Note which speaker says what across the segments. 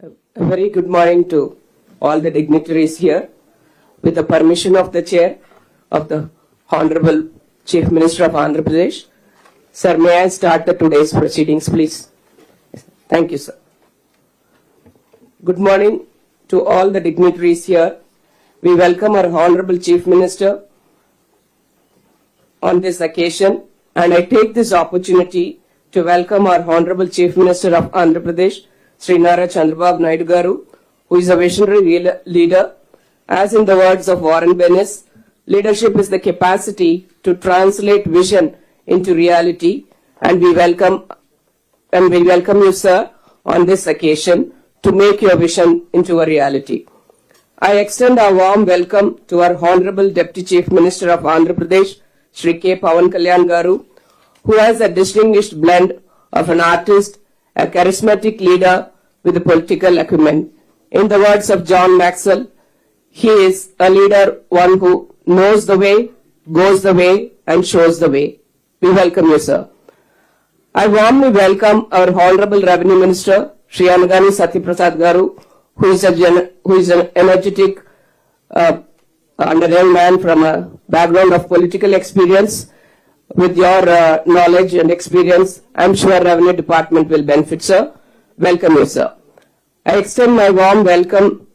Speaker 1: A very good morning to all the dignitaries here. With the permission of the Chair of the Honorable Chief Minister of Andhra Pradesh, sir, may I start the today's proceedings, please? Thank you, sir. Good morning to all the dignitaries here. We welcome our Honorable Chief Minister on this occasion, and I take this opportunity to welcome our Honorable Chief Minister of Andhra Pradesh, Sri Nara Chandrababu Naidu Garu, who is a visionary leader. As in the words of Warren Bennis, leadership is the capacity to translate vision into reality, and we welcome you, sir, on this occasion to make your vision into a reality. I extend a warm welcome to our Honorable Deputy Chief Minister of Andhra Pradesh, Sri K. Pawan Kalyan Garu, who has a distinguished blend of an artist, a charismatic leader with a political acumen. In the words of John Maxwell, he is a leader, one who knows the way, goes the way, and shows the way. We welcome you, sir. I warmly welcome our Honorable Revenue Minister, Sri Anagani Satyaprasad Garu, who is an energetic and a young man from a background of political experience. With your knowledge and experience, I'm sure Revenue Department will benefit, sir. Welcome you, sir. I extend my warm welcome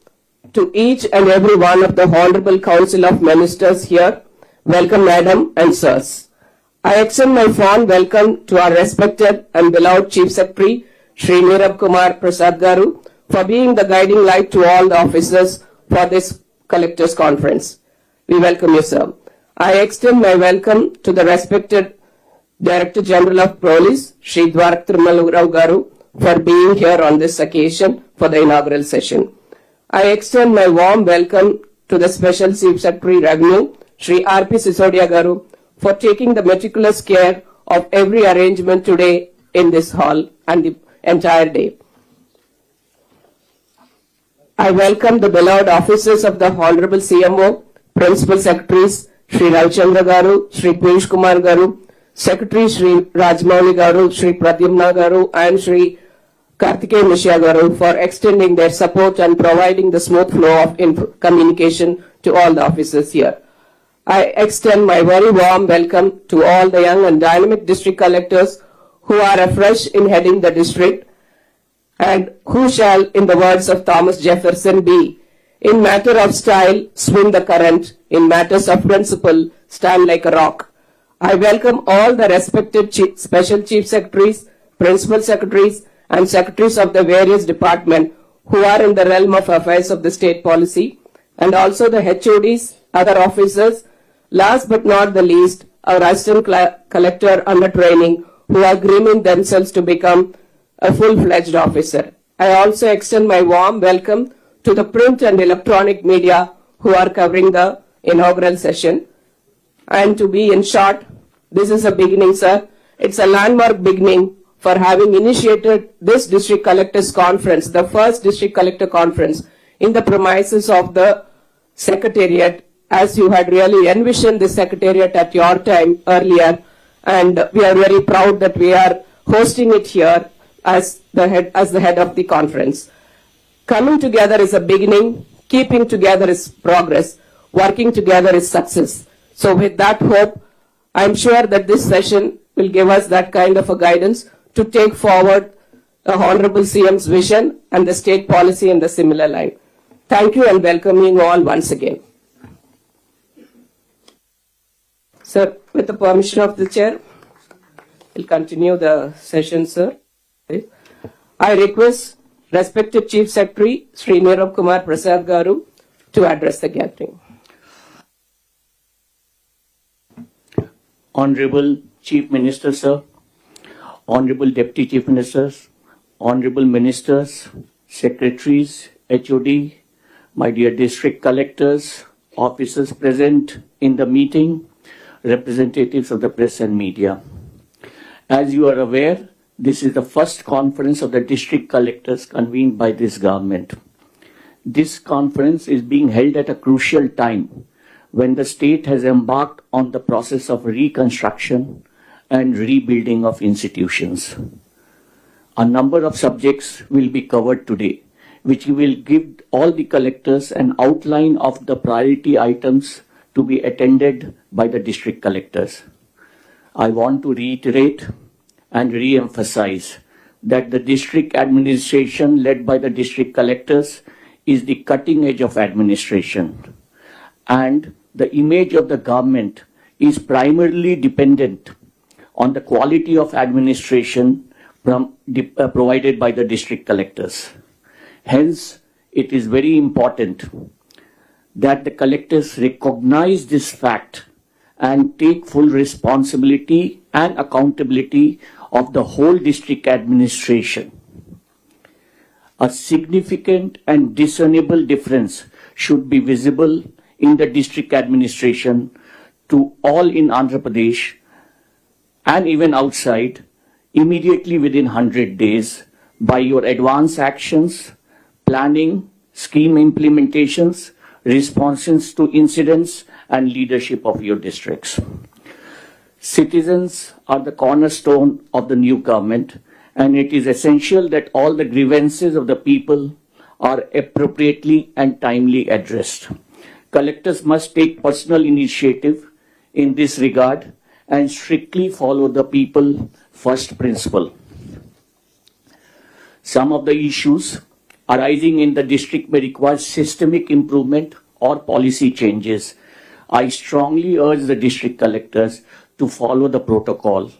Speaker 1: to each and every one of the Honorable Council of Ministers here. Welcome, Madam and Sirs. I extend my fond welcome to our respected and beloved Chief Secretary, Sri Nirab Kumar Prasad Garu, for being the guiding light to all the officers for this Collectors Conference. We welcome you, sir. I extend my welcome to the respected Director General of Police, Sri Dwarak Thirumal Rao Garu, for being here on this occasion for the inaugural session. I extend my warm welcome to the Special Chief Secretary Revenue, Sri R.P. Sisodia Garu, for taking the meticulous care of every arrangement today in this hall and the entire day. I welcome the beloved officers of the Honorable CMO, Principal Secretaries, Sri Ravichandra Garu, Sri Piyush Kumar Garu, Secretary Sri Rajmouli Garu, Sri Pradyumna Garu, and Sri Kartikeya Mishra Garu for extending their support and providing the smooth flow of communication to all the officers here. I extend my very warm welcome to all the young and dynamic district collectors who are afresh in heading the district and who shall, in the words of Thomas Jefferson, be, in matter of style, swim the current, in matters of principle, stand like a rock. I welcome all the respected Special Chief Secretaries, Principal Secretaries, and Secretaries of the various departments who are in the realm of affairs of the state policy, and also the HODs, other officers, last but not the least, our Assistant Collector under training who are grooming themselves to become a full-fledged officer. I also extend my warm welcome to the print and electronic media who are covering the inaugural session. And to be in short, this is a beginning, sir. It's a landmark beginning for having initiated this District Collectors Conference, the first District Collector Conference, in the premises of the Secretariat, as you had really envisioned the Secretariat at your time earlier. And we are very proud that we are hosting it here as the head of the conference. Coming together is a beginning, keeping together is progress, working together is success. So with that hope, I'm sure that this session will give us that kind of a guidance to take forward the Honorable CM's vision and the state policy in the similar line. Thank you and welcoming you all once again. Sir, with the permission of the Chair, we'll continue the session, sir. I request respected Chief Secretary, Sri Nirab Kumar Prasad Garu, to address the gathering.
Speaker 2: Honorable Chief Minister, sir, Honorable Deputy Chief Ministers, Honorable Ministers, Secretaries, HOD, my dear District Collectors, officers present in the meeting, representatives of the press and media. As you are aware, this is the first conference of the District Collectors convened by this government. This conference is being held at a crucial time when the state has embarked on the process of reconstruction and rebuilding of institutions. A number of subjects will be covered today, which will give all the collectors an outline of the priority items to be attended by the district collectors. I want to reiterate and re-emphasize that the district administration led by the district collectors is the cutting edge of administration, and the image of the government is primarily dependent on the quality of administration provided by the district collectors. Hence, it is very important that the collectors recognize this fact and take full responsibility and accountability of the whole district administration. A significant and discernible difference should be visible in the district administration to all in Andhra Pradesh and even outside immediately within 100 days by your advance actions, planning, scheme implementations, responses to incidents, and leadership of your districts. Citizens are the cornerstone of the new government, and it is essential that all the grievances of the people are appropriately and timely addressed. Collectors must take personal initiative in this regard and strictly follow the people first principle. Some of the issues arising in the district may require systemic improvement or policy changes. I strongly urge the district collectors to follow the protocol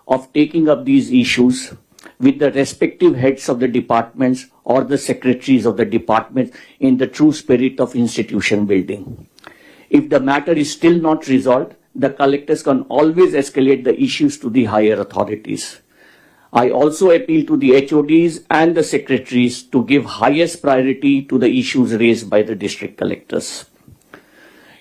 Speaker 2: of taking up these issues with the respective heads of the departments or the secretaries of the department in the true spirit of institution building. If the matter is still not resolved, the collectors can always escalate the issues to the higher authorities. I also appeal to the HODs and the secretaries to give highest priority to the issues raised by the district collectors.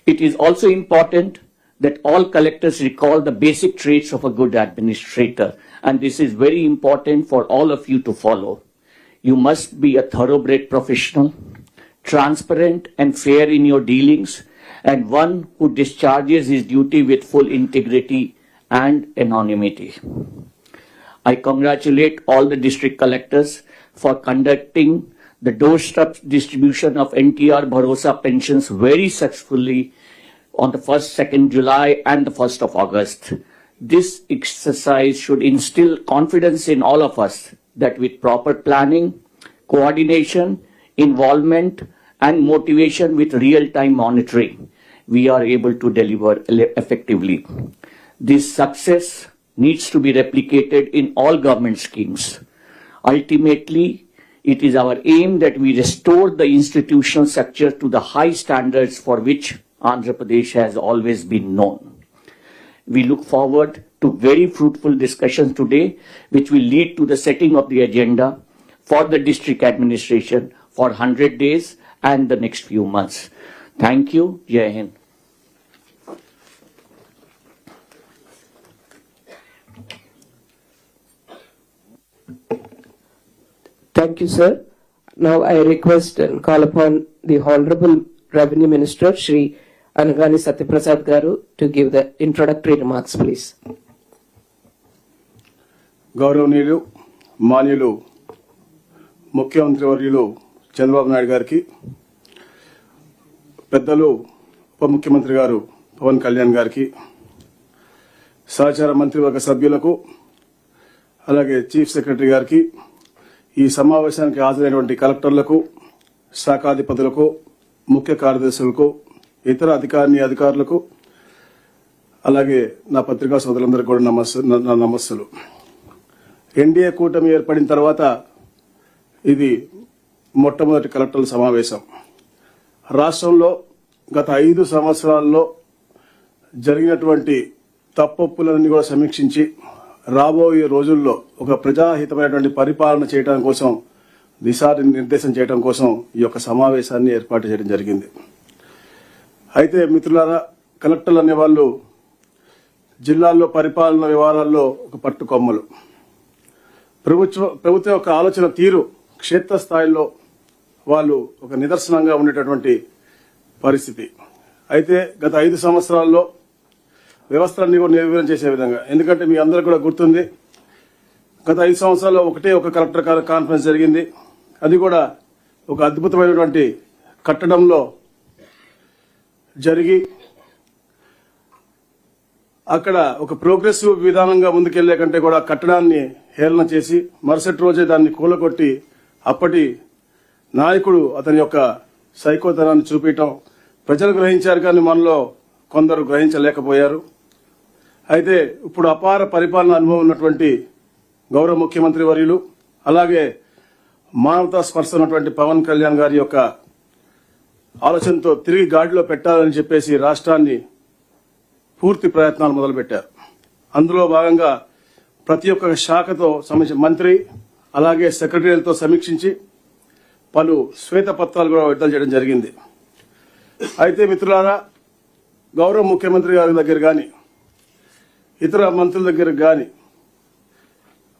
Speaker 2: It is also important that all collectors recall the basic traits of a good administrator, and this is very important for all of you to follow. You must be a thoroughbred professional, transparent and fair in your dealings, and one who discharges his duty with full integrity and anonymity. I congratulate all the district collectors for conducting the doorstep distribution of NTR Bharosa pensions very successfully on the 1st, 2nd July and the 1st of August. This exercise should instill confidence in all of us that with proper planning, coordination, involvement and motivation with real-time monitoring, we are able to deliver effectively. This success needs to be replicated in all government schemes. Ultimately, it is our aim that we restore the institutional structure to the high standards for which Andhra Pradesh has always been known. We look forward to very fruitful discussions today, which will lead to the setting of the agenda for the district administration for 100 days and the next few months. Thank you. Jai Hind.
Speaker 1: Thank you, sir. Now I request and call upon the Honorable Revenue Minister, Shri Anagani Satyaprasad Garu, to give the introductory remarks, please.
Speaker 3: గౌరవనీయులు మాన్యులు ముఖ్యమంత్రి వర్యులు చంద్రబాబు నాయుడు గారికి, పెద్దలు ఉప ముఖ్యమంత్రి గారు పవన్ కళ్యాణ్ గారికి, సహచార మంత్రివర్గ సభ్యులకు, అలాగే చీఫ్ సెక్రటరీ గారికి, ఈ సమావేశానికి హాజరైనటువంటి కలెక్టర్లకు, శాఖాధిపతులకు, ముఖ్య కార్యదర్శులకు, ఇతర అధికారులకు, అలాగే నా పత్రికా సోదరులందరికీ కూడా నా నమస్సులు. ఎన్డీఏ కూటమి ఏర్పడిన తర్వాత ఇది మొట్టమొదటి కలెక్టర్ల సమావేశం. రాష్ట్రంలో గత 5 సంవత్సరాల్లో జరిగినటువంటి తప్పొప్పులన్నీ కూడా సమీక్షించి రాబోయే రోజుల్లో ఒక ప్రజాహితమైనటువంటి పరిపాలన చేయడం కోసం, దిశానిర్దేశం చేయడం కోసం ఈ యొక్క సమావేశాన్ని ఏర్పాటు చేయడం జరిగింది. అయితే మిత్రులారా, కలెక్టర్లు అనేవాళ్ళు జిల్లాల్లో పరిపాలన వ్యవహారాల్లో ఒక పట్టుకొమ్మలు. ప్రభుత్వం యొక్క ఆలోచన తీరు క్షేత్రస్థాయిలో వాళ్ళు ఒక నిదర్శనంగా ఉండేటటువంటి పరిస్థితి. అయితే గత 5 సంవత్సరాల్లో వ్యవస్థలన్నీ కూడా నిర్వీర్యం చేసే విధంగా, ఎందుకంటే మీ అందరికీ కూడా గుర్తుంది, గత 5 సంవత్సరాల్లో ఒక కలెక్టర్ కాన్ఫరెన్స్ జరిగింది. అది కూడా ఒక అద్భుతమైనటువంటి కట్టడంలో జరిగి అక్కడ ఒక ప్రోగ్రెసివ్ విధానంగా ముందుకెళ్లే కంటే కూడా కట్టడాన్ని హేళన చేసి మరుసటి రోజే దాన్ని కూలగొట్టి అప్పటి నాయకుడు అతని యొక్క సైకోతనాన్ని చూపించడం ప్రజలు గ్రహించారు, కానీ మనలో కొందరు గ్రహించలేకపోయారు. అయితే ఇప్పుడు అపార పరిపాలన అనుభవం ఉన్నటువంటి గౌరవ ముఖ్యమంత్రి వర్యులు, అలాగే మానవతా స్పర్శ ఉన్నటువంటి పవన్ కళ్యాణ్ గారి యొక్క ఆలోచనతో తిరిగి గాడిలో పెట్టాలని చెప్పేసి రాష్ట్రాన్ని పూర్తి ప్రయత్నాలు మొదలుపెట్టారు. అందులో భాగంగా ప్రతి ఒక్క శాఖతో సంబంధించిన మంత్రి అలాగే సెక్రటరీలతో సమీక్షించి పలు శ్వేతపత్రాలు కూడా విడుదల చేయడం జరిగింది. అయితే మిత్రులారా, గౌరవ ముఖ్యమంత్రి గారి దగ్గర కానీ ఇతర మంత్రుల దగ్గర కానీ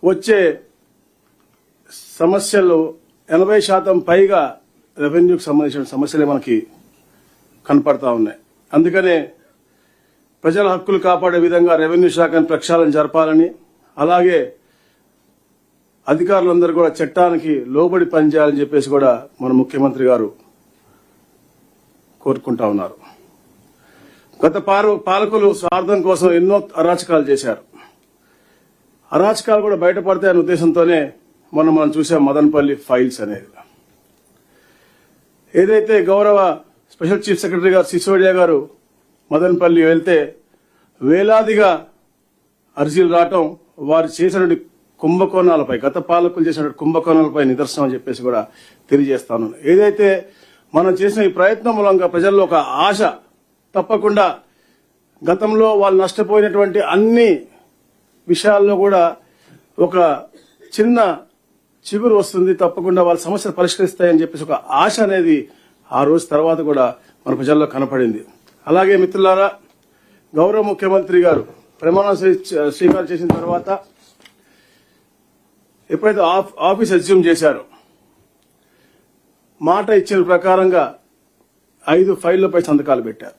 Speaker 3: వచ్చే సమస్యలు 80% పైగా రెవెన్యూకి సంబంధించిన సమస్యలే మనకి కనపడతా ఉన్నాయి. అందుకనే ప్రజల హక్కులు కాపాడే విధంగా రెవెన్యూ శాఖను ప్రక్షాళన జరపాలని, అలాగే అధికారులందరూ కూడా చట్టానికి లోబడి పనిచేయాలని చెప్పేసి కూడా మన ముఖ్యమంత్రి గారు కోరుకుంటా ఉన్నారు. గత పాలకులు స్వార్థం కోసం ఎన్నో అరాచకాలు చేశారు. అరాచకాలు కూడా బయటపడతాయనే ఉద్దేశంతోనే మనం చూసాం మదనపల్లి ఫైల్స్ అనేది. ఏదైతే గౌరవ స్పెషల్ చీఫ్ సెక్రటరీ గారు సిసోడియా గారు మదనపల్లి వెళ్తే వేలాదిగా అర్జీలు రావటం వారు చేసినటువంటి కుంభకోణాలపై, గత పాలకులు చేసినటువంటి కుంభకోణాలపై నిదర్శనం అని చెప్పేసి కూడా తెలియజేస్తాను. ఏదైతే మనం చేసిన ఈ ప్రయత్నం మూలంగా ప్రజల్లో ఒక ఆశ తప్పకుండా గతంలో వాళ్ళు నష్టపోయినటువంటి అన్ని విషయాల్లో కూడా ఒక చిన్న చిగురు వస్తుంది, తప్పకుండా వాళ్ళ సమస్యలు పరిష్కరిస్తాయని చెప్పేసి ఒక ఆశ అనేది ఆ రోజు తర్వాత కూడా మన ప్రజల్లో కనపడింది. అలాగే మిత్రులారా, గౌరవ ముఖ్యమంత్రి గారు ప్రమాణ స్వీకారం చేసిన తర్వాత ఎప్పుడైతే ఆఫీస్ అజ్యూమ్ చేశారో మాట ఇచ్చిన ప్రకారంగా 5 ఫైళ్లపై సంతకాలు పెట్టారు.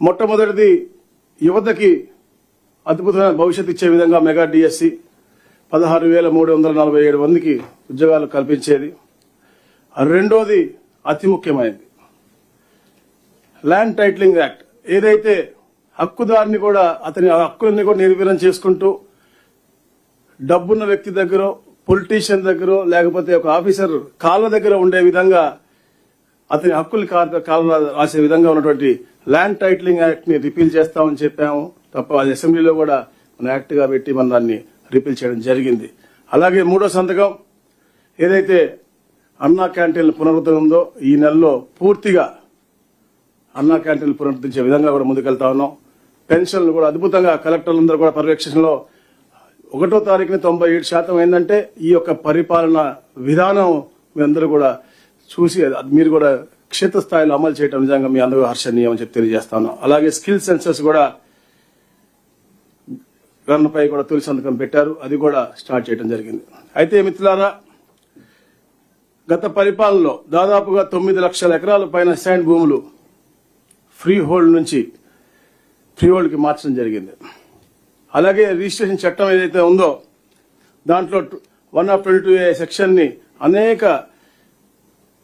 Speaker 3: మొట్టమొదటిది యువతకి అద్భుతమైన భవిష్యత్తు ఇచ్చే విధంగా మెగా డిఎస్సి 16,347 మందికి ఉద్యోగాలు కల్పించేది. రెండోది అతి ముఖ్యమైనది ల్యాండ్ టైటిలింగ్ యాక్ట్. ఏదైతే హక్కుదారుని కూడా అతని హక్కులన్నీ కూడా నిర్వీర్యం చేసుకుంటూ డబ్బున్న వ్యక్తి దగ్గర, పొలిటీషియన్ దగ్గర, లేకపోతే ఒక ఆఫీసర్ కాళ్ళ దగ్గర ఉండే విధంగా అతని హక్కులు కాళ్ళ రాసే విధంగా ఉన్నటువంటి ల్యాండ్ టైటిలింగ్ యాక్ట్ ని రిపీల్ చేస్తామని చెప్పాము తప్ప అది అసెంబ్లీలో కూడా మన యాక్ట్ గా పెట్టి మన దాన్ని రిపీల్ చేయడం జరిగింది. అలాగే మూడో సంతకం ఏదైతే అన్నా క్యాంటీన్ల పునరుద్ధరణ ఉందో ఈ నెలలో పూర్తిగా అన్నా క్యాంటీన్లు పునరుద్ధరించే విధంగా కూడా ముందుకెళ్తా ఉన్నాం. పెన్షన్లు కూడా అద్భుతంగా కలెక్టర్లందరూ కూడా పర్యవేక్షణలో 1వ తారీఖున 97% అయిందంటే ఈ యొక్క పరిపాలన విధానం మీ అందరూ కూడా చూసి మీరు కూడా క్షేత్రస్థాయిలో అమలు చేయడం నిజంగా మీ అందరూ హర్షణీయం అని చెప్పి తెలియజేస్తాను. అలాగే స్కిల్ సెన్సస్ కూడా గణనపై కూడా తొలి సంతకం పెట్టారు, అది కూడా స్టార్ట్ చేయడం జరిగింది. అయితే మిత్రులారా, గత పరిపాలనలో దాదాపుగా 9 లక్షల ఎకరాల పైన శాండ్ భూములు ఫ్రీ హోల్డ్ నుంచి ఫ్రీ హోల్డ్ కి మార్చడం జరిగింది. అలాగే రిజిస్ట్రేషన్ చట్టం ఏదైతే ఉందో దాంట్లో 122A సెక్షన్ ని అనేక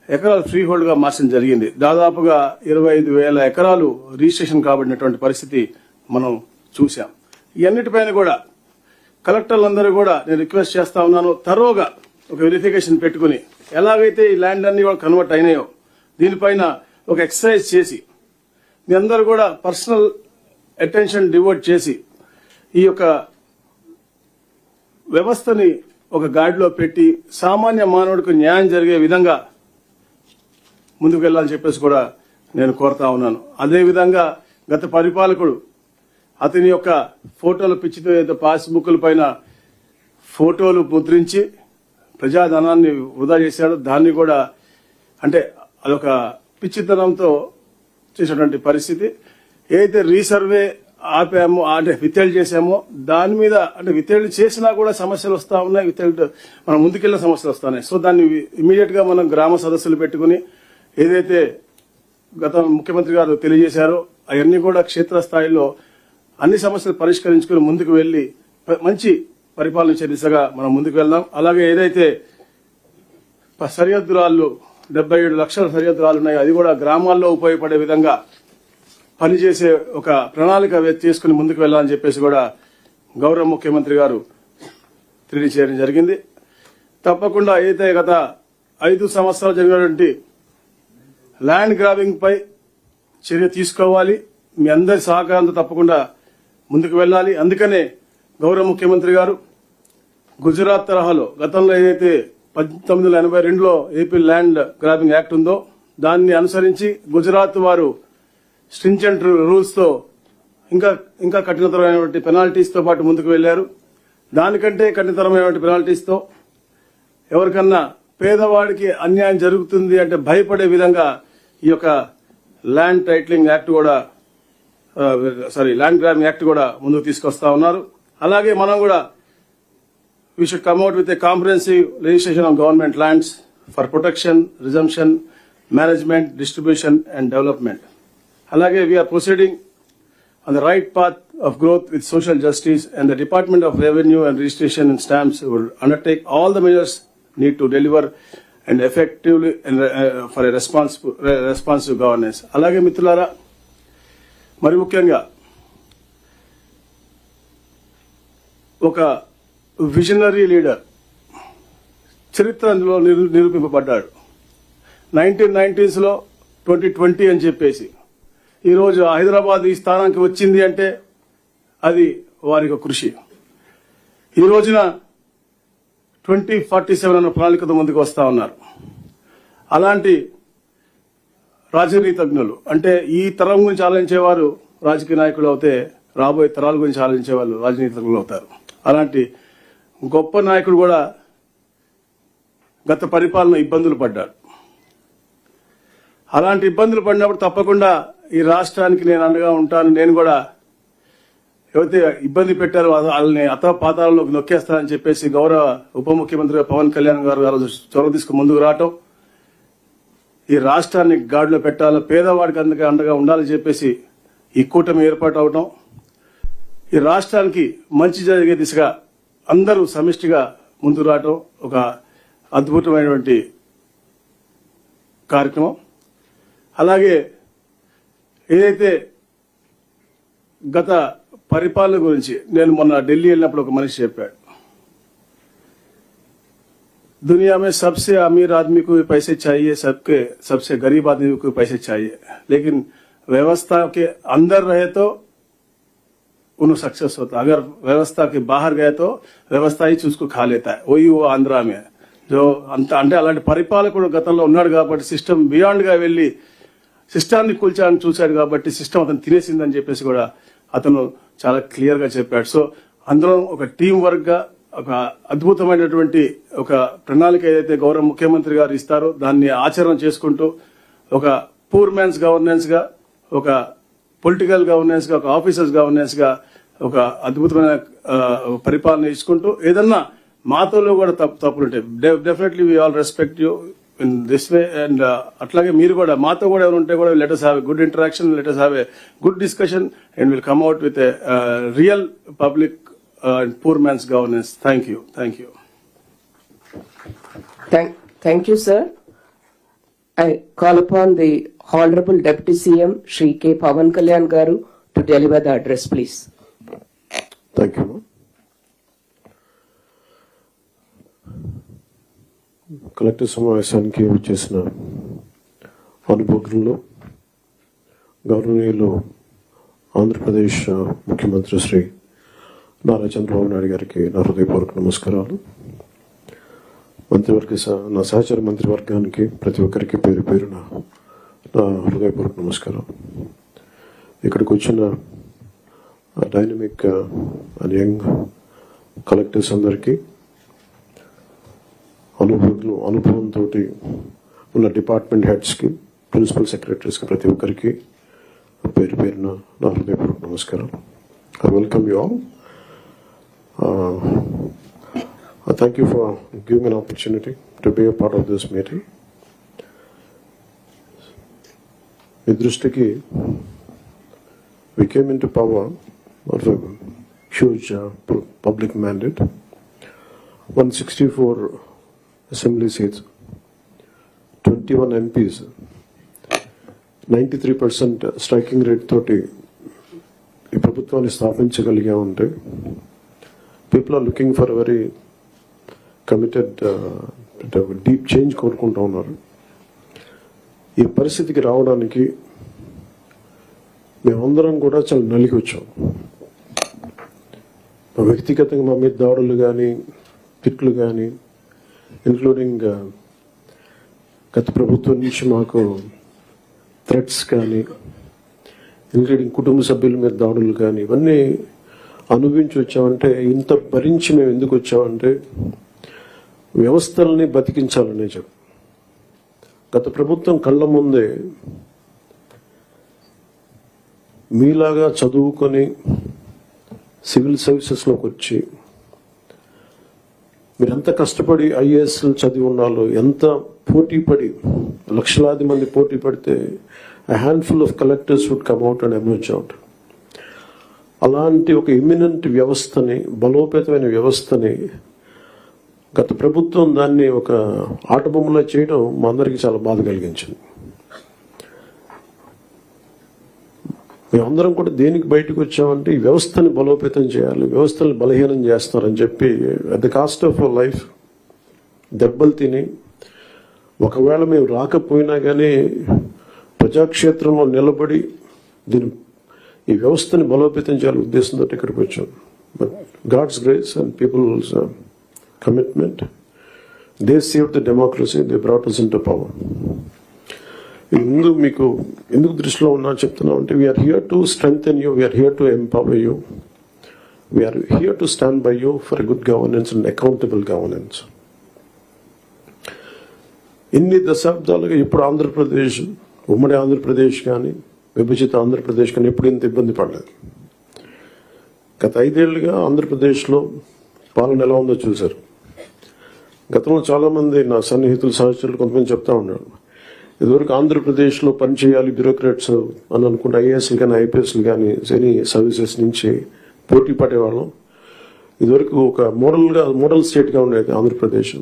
Speaker 3: ఎకరాలు ఫ్రీ హోల్డ్ గా మార్చడం జరిగింది. దాదాపుగా 25,000 ఎకరాలు రిజిస్ట్రేషన్ కాబడినటువంటి పరిస్థితి మనం చూశాం. ఇవన్నిటిపైన కూడా కలెక్టర్లందరూ కూడా నేను రిక్వెస్ట్ చేస్తా ఉన్నాను, తరోగా ఒక వెరిఫికేషన్ పెట్టుకుని ఎలాగైతే ఈ ల్యాండ్ అన్ని కూడా కన్వర్ట్ అయినాయో దీనిపైన ఒక ఎక్సర్సైజ్ చేసి మీ అందరూ కూడా పర్సనల్ అటెన్షన్ డివోట్ చేసి ఈ యొక్క వ్యవస్థని ఒక గాడిలో పెట్టి సామాన్య మానవుడికి న్యాయం జరిగే విధంగా ముందుకు వెళ్లాలని చెప్పేసి కూడా నేను కోరుతా ఉన్నాను. అదేవిధంగా గత పరిపాలకుడు అతని యొక్క ఫోటోలు పిచ్చితో ఏదో పాస్బుక్ల పైన ఫోటోలు ముద్రించి ప్రజాధనాన్ని వృధా చేశాడు. దాన్ని కూడా అంటే అదొక పిచ్చితనంతో చేసినటువంటి పరిస్థితి. ఏదైతే రీసర్వే ఆపామో అంటే విత్తేళ్ళు చేశామో దాని మీద అంటే విత్తేళ్ళు చేసినా కూడా సమస్యలు వస్తా ఉన్నాయి, విత్తేళ్ళు మనం ముందుకెళ్లిన సమస్యలు వస్తున్నాయి. సో దాన్ని ఇమీడియట్ గా మనం గ్రామ సదస్సులు పెట్టుకుని ఏదైతే గత ముఖ్యమంత్రి గారు తెలియజేశారో అవన్నీ కూడా క్షేత్రస్థాయిలో అన్ని సమస్యలు పరిష్కరించుకుని ముందుకు వెళ్లి మంచి పరిపాలన ఇచ్చే దిశగా మనం ముందుకు వెళ్దాం. అలాగే ఏదైతే సరిహద్దు రాళ్ళు 77 లక్షల సరిహద్దు రాళ్ళు ఉన్నాయి. అది కూడా గ్రామాల్లో ఉపయోగపడే విధంగా పనిచేసే ఒక ప్రణాళిక తీసుకుని ముందుకు వెళ్ళాలని చెప్పేసి కూడా గౌరవ ముఖ్యమంత్రి గారు తెలియజేయడం జరిగింది. తప్పకుండా అయితే గత 5 సంవత్సరాలు జరిగినటువంటి ల్యాండ్ గ్రాబింగ్ పై చర్య తీసుకోవాలి. మీ అందరి సహకారంతో తప్పకుండా ముందుకు వెళ్ళాలి. అందుకనే గౌరవ ముఖ్యమంత్రి గారు గుజరాత్ తరహాలో గతంలో ఏదైతే 1982లో ఏపీ ల్యాండ్ గ్రాబింగ్ యాక్ట్ ఉందో దాన్ని అనుసరించి గుజరాత్ వారు స్ట్రింజెంట్ రూల్స్ తో ఇంకా కఠినతరమైనటువంటి పెనాల్టీస్ తో పాటు ముందుకు వెళ్లారు. దానికంటే కఠినతరమైనటువంటి పెనాల్టీస్ తో ఎవరికన్నా పేదవాడికి అన్యాయం జరుగుతుంది అంటే భయపడే విధంగా ఈ యొక్క ల్యాండ్ టైటిలింగ్ యాక్ట్ కూడా ల్యాండ్ గ్రాబింగ్ యాక్ట్ కూడా ముందుకు తీసుకొస్తా ఉన్నారు. అలాగే మనం కూడా we should come out with a comprehensive legislation on government lands for protection, resumption, management, distribution and development. Alage, we are proceeding on the right path of growth with social justice, and the Department of Revenue and Registration and Stamps will undertake all the measures need to deliver and effectively for a responsive governance. Alage మిత్రులారా, మరి ముఖ్యంగా ఒక visionary leader చరిత్ర అందులో నిరూపింపబడ్డాడు. 1990s లో 2020 అని చెప్పేసి ఈరోజు హైదరాబాద్ ఈ స్థానానికి వచ్చింది అంటే అది వారి కృషి. ఈ రోజున 2047 అన్న ప్రణాళికతో ముందుకు వస్తా ఉన్నారు. అలాంటి రాజనీతిజ్ఞులు అంటే ఈ తరం గురించి ఆలోచించేవారు రాజకీయ నాయకులు అవుతే రాబోయే తరాల గురించి ఆలోచించే వాళ్ళు రాజనీతిజ్ఞులు అవుతారు. అలాంటి గొప్ప నాయకుడు కూడా గత పరిపాలన ఇబ్బందులు పడ్డాడు. అలాంటి ఇబ్బందులు పడినప్పుడు తప్పకుండా ఈ రాష్ట్రానికి నేను అండగా ఉంటాను, నేను కూడా ఎవరైతే ఇబ్బంది పెట్టారో వాళ్ళని పాతాళంలోకి నొక్కేస్తానని చెప్పేసి గౌరవ ఉప ముఖ్యమంత్రి పవన్ కళ్యాణ్ గారు ఆ రోజు చొరవ తీసుకుని ముందుకు రావటం, ఈ రాష్ట్రాన్ని గాడిలో పెట్టాలి, పేదవాడికి అందుకే అండగా ఉండాలని చెప్పేసి ఈ కూటమి ఏర్పాటు అవటం, ఈ రాష్ట్రానికి మంచి జరిగే దిశగా అందరూ సమిష్టిగా ముందుకు రావటం ఒక అద్భుతమైనటువంటి కార్యక్రమం. అలాగే ఏదైతే గత పరిపాలన గురించి నేను మొన్న ఢిల్లీ వెళ్ళినప్పుడు ఒక మనిషి చెప్పాడు, दुनिया में सबसे अमीर आदमी को भी पैसे चाहिए, सबसे गरीब आदमी को भी पैसे चाहिए, लेकिन व्यवस्था के अंदर रहे तो उन्हें सक्सेस होता, अगर व्यवस्था के बाहर गए तो व्यवस्था ही उसको खा लेता है. वही वो आंध्रा में जो అంటే అలాంటి పరిపాలకుడు గతంలో ఉన్నాడు కాబట్టి సిస్టమ్ బియాండ్ గా వెళ్లి సిస్టాన్ని కూల్చాలని చూశాడు కాబట్టి సిస్టమ్ అతను తినేసిందని చెప్పేసి కూడా అతను చాలా క్లియర్ గా చెప్పాడు. సో అందులో ఒక టీం వర్క్ గా ఒక అద్భుతమైనటువంటి ఒక ప్రణాళిక ఏదైతే గౌరవ ముఖ్యమంత్రి గారు ఇస్తారో దాన్ని ఆచరణ చేసుకుంటూ ఒక పూర్ మ్యాన్స్ గవర్నెన్స్ గా, ఒక పొలిటికల్ గవర్నెన్స్ గా, ఒక ఆఫీసర్స్ గవర్నెన్స్ గా ఒక అద్భుతమైన పరిపాలన ఇచ్చుకుంటూ ఏదన్నా మాతోలో కూడా తప్పులుంటాయి. Definitely we all respect you in this way. And అట్లాగే మీరు కూడా మాతో కూడా ఎవరు ఉంటే కూడా let us have a good interaction, let us have a good discussion and we'll come out with a real public and poor man's governance. Thank you. Thank you.
Speaker 1: Thank you, sir. I call upon the Honorable Deputy CM Shri K. Pavan Kalyan Garu to deliver the address, please.
Speaker 4: Thank you. Collector సమావేశానికి వచ్చేసిన అనుభవజ్ఞులు, గౌరవనీయులు ఆంధ్రప్రదేశ్ ముఖ్యమంత్రి శ్రీ నారా చంద్రబాబు నాయుడు గారికి నా హృదయపూర్వక నమస్కారాలు. మంత్రివర్గ నా సహచర మంత్రివర్గానికి ప్రతి ఒక్కరికి పేరు పేరున నా హృదయపూర్వక నమస్కారం. ఇక్కడికి వచ్చిన డైనమిక్ అండ్ యంగ్ కలెక్టర్స్ అందరికీ, అనుభవంతో ఉన్న డిపార్ట్మెంట్ హెడ్స్కి, ప్రిన్సిపల్ సెక్రటరీస్కి ప్రతి ఒక్కరికి పేరు పేరున నా హృదయపూర్వక నమస్కారం. I welcome you all. Thank you for giving an opportunity to be a part of this meeting. మీ దృష్టికి we came into power of a huge public mandate, 164 assembly seats 21 MPs, 93% striking rate తోటి ఈ ప్రభుత్వాన్ని స్థాపించగలిగా ఉంటే people are looking for very committed deep change కోరుకుంటూ ఉన్నారు. ఈ పరిస్థితికి రావడానికి మేమందరం కూడా చాలా నలిగి వచ్చాం. వ్యక్తిగతంగా మా మీద దాడులు కానీ తిట్లు కానీ, ఇంక్లూడింగ్ గత ప్రభుత్వం నుంచి మాకు థ్రెట్స్ కానీ, ఇంక్లూడింగ్ కుటుంబ సభ్యుల మీద దాడులు కానీ, ఇవన్నీ అనుభవించి వచ్చామంటే, ఇంత భరించి మేము ఎందుకు వచ్చామంటే వ్యవస్థల్ని బతికించాలనే చెప్పు. గత ప్రభుత్వం కళ్ళ ముందే మీలాగా చదువుకొని సివిల్ సర్వీసెస్లోకి వచ్చి మీరు ఎంత కష్టపడి ఐఏఎస్లు చదివి ఉన్నాలో, ఎంత పోటీ పడి లక్షలాది మంది పోటీ పడితే handful of collectors would come out and emerge out. అలాంటి ఒక ఇమినెంట్ వ్యవస్థని, బలోపేతమైన వ్యవస్థని గత ప్రభుత్వం దాన్ని ఒక ఆటబొమ్మలో చేయడం మా అందరికీ చాలా బాధ కలిగించింది. మేమందరం కూడా దేనికి బయటకు వచ్చామంటే ఈ వ్యవస్థని బలోపేతం చేయాలి, వ్యవస్థని బలహీనం చేస్తున్నారని చెప్పి at the cost of life దెబ్బలు తిని, ఒకవేళ మేము రాకపోయినా కానీ ప్రజాక్షేత్రంలో నిలబడి ఈ వ్యవస్థని బలోపేతం చేయాలని ఉద్దేశంతో ఇక్కడికి వచ్చాం. But God's grace and people's commitment, they save the democracy, they brought us into power. ముందు మీకు ఎందుకు దృష్టిలో ఉన్నా చెప్తున్నాం అంటే, we are here to strengthen you, we are here to empower you, we are here to stand by you for good governance and accountable governance. ఇన్ని దశాబ్దాలుగా ఇప్పుడు ఆంధ్రప్రదేశ్, ఉమ్మడి ఆంధ్రప్రదేశ్ కానీ విభజిత ఆంధ్రప్రదేశ్ కానీ ఎప్పుడు ఇంత ఇబ్బంది పడలేదు. గత 5 ఏళ్లుగా ఆంధ్రప్రదేశ్లో పాలన ఎలా ఉందో చూశారు. గతంలో చాలామంది నా సన్నిహితులు, సహచరులు కొంతమంది చెప్తా ఉన్నారు, ఇదివరకు ఆంధ్రప్రదేశ్లో పనిచేయాలి బ్యూరోక్రాట్స్ అని అనుకుంటే ఐఏఎస్లు కానీ ఐపీఎస్లు కానీ ఎనీ సర్వీసెస్ నుంచి పోటీ పడేవాళ్ళం. ఇదివరకు ఒక మోడల్ స్టేట్గా ఉండేది ఆంధ్రప్రదేశ్.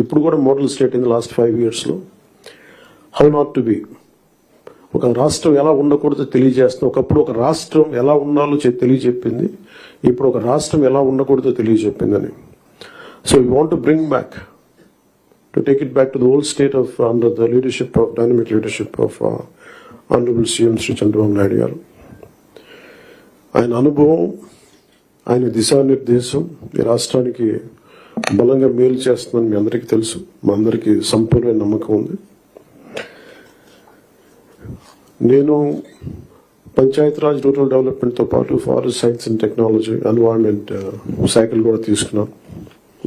Speaker 4: ఇప్పుడు కూడా model state in the last 5 yearsలో. హౌ నాట్ టు బి, ఒక రాష్ట్రం ఎలా ఉండకూడదో తెలియజేస్తుంది. ఒకప్పుడు ఒక రాష్ట్రం ఎలా ఉండాలో తెలియజెప్పింది, ఇప్పుడు ఒక రాష్ట్రం ఎలా ఉండకూడదో తెలియజెప్పిందని. So we want to bring back, to take it back to the old state of under the leadership of dynamic leadership of Honorable CM Sri Chandrababu Naidu garu. ఆయన అనుభవం, ఆయన దిశానిర్దేశం ఈ రాష్ట్రానికి బలంగా మేలు చేస్తుందని మీ అందరికీ తెలుసు, మా అందరికీ సంపూర్ణ నమ్మకం ఉంది. నేను పంచాయతీరాజ్, రూరల్ డెవలప్మెంట్తో పాటు forest science and technology, environment శాఖలు కూడా తీసుకున్నాను.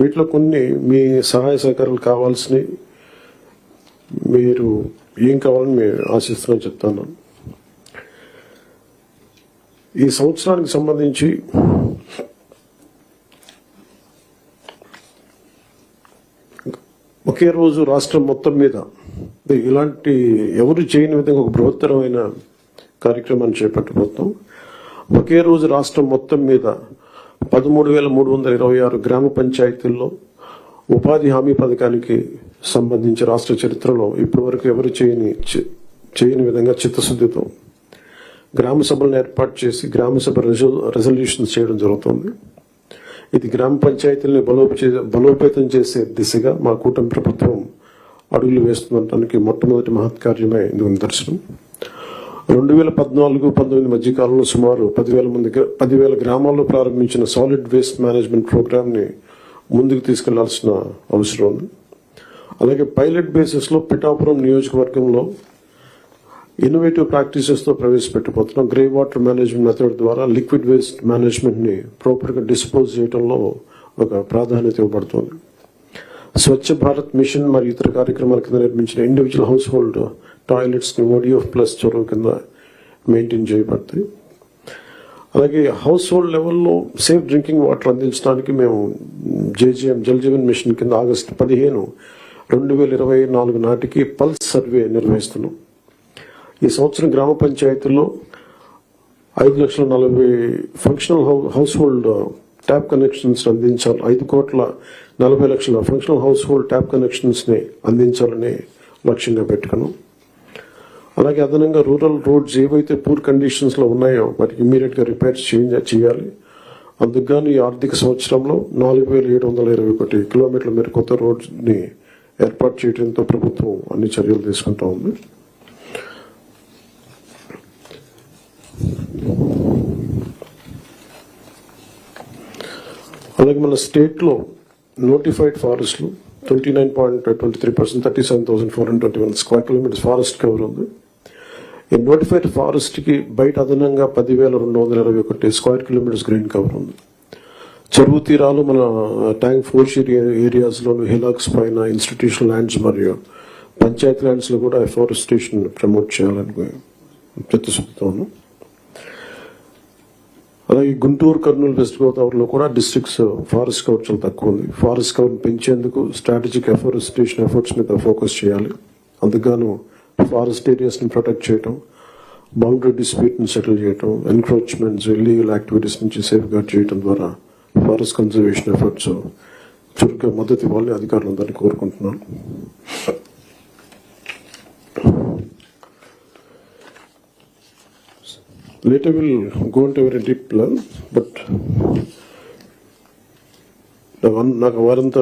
Speaker 4: వీటిలో కొన్ని మీ సహాయ సహకారాలు కావాల్సినవి, మీరు ఏం కావాలని మేము ఆశిస్తున్నాం చెప్తాను. ఈ సంవత్సరానికి సంబంధించి ఒకే రోజు రాష్ట్రం మొత్తం మీద ఇలాంటి ఎవరు చేయని విధంగా ఒక బృహత్తరమైన కార్యక్రమాన్ని చేపట్టబోతాం. ఒకే రోజు రాష్ట్రం మొత్తం మీద 13,326 గ్రామ పంచాయతీల్లో ఉపాధి హామీ పథకానికి సంబంధించి రాష్ట్ర చరిత్రలో ఇప్పటి వరకు ఎవరు చేయని విధంగా చిత్తశుద్ధితో గ్రామ సభలను ఏర్పాటు చేసి గ్రామ సభ రెజల్యూషన్స్ చేయడం జరుగుతుంది. ఇది గ్రామ పంచాయతీలను బలోపేతం చేసే దిశగా మా కూటమి ప్రభుత్వం అడుగులు వేస్తుండటానికి మొట్టమొదటి మహత్కార్యమే ఇందుకు నిదర్శనం. 2014-19 మధ్యకాలంలో సుమారు 10,000 గ్రామాల్లో ప్రారంభించిన సాలిడ్ వేస్ట్ మేనేజ్మెంట్ ప్రోగ్రామ్ ని ముందుకు తీసుకెళ్లాల్సిన అవసరం ఉంది. అలాగే పైలట్ బేసిస్ లో పిఠాపురం నియోజకవర్గంలో ఇన్నోవేటివ్ ప్రాక్టీసెస్ తో ప్రవేశపెట్టబోతున్నాం. గ్రే వాటర్ మేనేజ్మెంట్ మెథడ్ ద్వారా లిక్విడ్ వేస్ట్ మేనేజ్మెంట్ ని ప్రాపర్ గా డిస్పోజ్ చేయడంలో ఒక ప్రాధాన్యత ఇవ్వబడుతుంది. స్వచ్ఛ భారత్ మిషన్ మరియు ఇతర కార్యక్రమాల కింద నిర్మించిన ఇండివిజువల్ హౌస్ హోల్డ్ టాయిలెట్స్ ని ODF ప్లస్ చొరవ కింద మెయింటైన్ చేయబడతాయి. అలాగే హౌస్ హోల్డ్ లెవెల్లో సేఫ్ డ్రింకింగ్ వాటర్ అందించడానికి మేము JJM జల్ జీవన్ మిషన్ కింద ఆగస్టు 15, 2024 నాటికి పల్స్ సర్వే నిర్వహిస్తున్నాం. ఈ సంవత్సరం గ్రామ పంచాయతీల్లో 5,40,000 functional house hold tap connections అందించాలి. 5,40,00,000 functional house hold tap connections ని అందించాలని లక్ష్యంగా పెట్టుకున్నాం. అలాగే అదనంగా రూరల్ రోడ్స్ ఏవైతే పూర్ కండిషన్స్లో ఉన్నాయో వాటికి ఇమీడియట్గా రిపేర్స్ చేయాలి. అందుకుగాను ఈ ఆర్థిక సంవత్సరంలో 4,721 కిలోమీటర్ల మేర కొత్త రోడ్ని ఏర్పాటు చేయడంతో ప్రభుత్వం అన్ని చర్యలు తీసుకుంటా ఉంది. అలాగే మన స్టేట్లో నోటిఫైడ్ ఫారెస్ట్లు 29.23%, 37,421 స్క్వేర్ కిలోమీటర్స్ ఫారెస్ట్ కవర్ ఉంది. ఈ నోటిఫైడ్ ఫారెస్ట్ కి బయట అదనంగా 10,221 స్క్వేర్ కిలోమీటర్స్ గ్రీన్ కవర్ ఉంది. చెరువు తీరాలు మన ట్యాంక్ ఫోర్షియర్ ఏరియాస్ లోను, హిలాక్స్ పైన ఇన్స్టిట్యూషనల్ ల్యాండ్స్ మరియు పంచాయతీ ల్యాండ్స్ లో కూడా ఎఫారెస్టేషన్ ప్రమోట్ చేయాలని చిత్తశుద్ధితోను. అలాగే గుంటూరు, కర్నూలు, వెస్ట్ గోదావరిలో కూడా డిస్ట్రిక్ట్స్ ఫారెస్ట్ కవర్ చాలా తక్కువ ఉంది. ఫారెస్ట్ కవర్ పెంచేందుకు స్ట్రాటజిక్ ఎఫారెస్టేషన్ ఎఫర్ట్స్ మీద ఫోకస్ చేయాలి. అందుకు ఫారెస్ట్ ఏరియాస్ ని ప్రొటెక్ట్ చేయడం, బౌండరీ డిస్ప్యూట్ ని సెటిల్ చేయడం, ఎన్క్రోచ్మెంట్స్, ఇల్లీగల్ యాక్టివిటీస్ నుంచి సేఫ్ గార్డ్ చేయడం ద్వారా ఫారెస్ట్ కన్జర్వేషన్ ఎఫర్ట్స్ చురుగ్గా మద్దతు ఇవ్వాలని అధికారులందరినీ కోరుకుంటున్నాను. Later we'll go into a very deep plan, but నాకు వారంత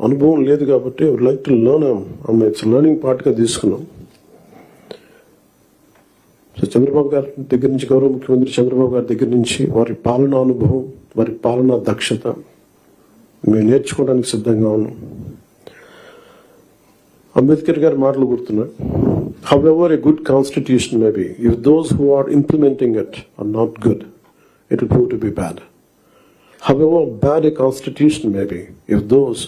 Speaker 4: అనుభవం లేదు కాబట్టి I would like to learn. It's learning పార్ట్గా తీసుకున్నాం. సో చంద్రబాబు గారి దగ్గర నుంచి, గౌరవ ముఖ్యమంత్రి చంద్రబాబు గారి దగ్గర నుంచి వారి పాలనా అనుభవం, వారి పాలనా దక్షత మేము నేర్చుకోవడానికి సిద్ధంగా ఉన్నాం. అంబేద్కర్ గారి మాటలు గుర్తున్నాయి. However a good constitution may be, if those who are implementing it are not good, it will prove to be bad. However bad a constitution may be, if those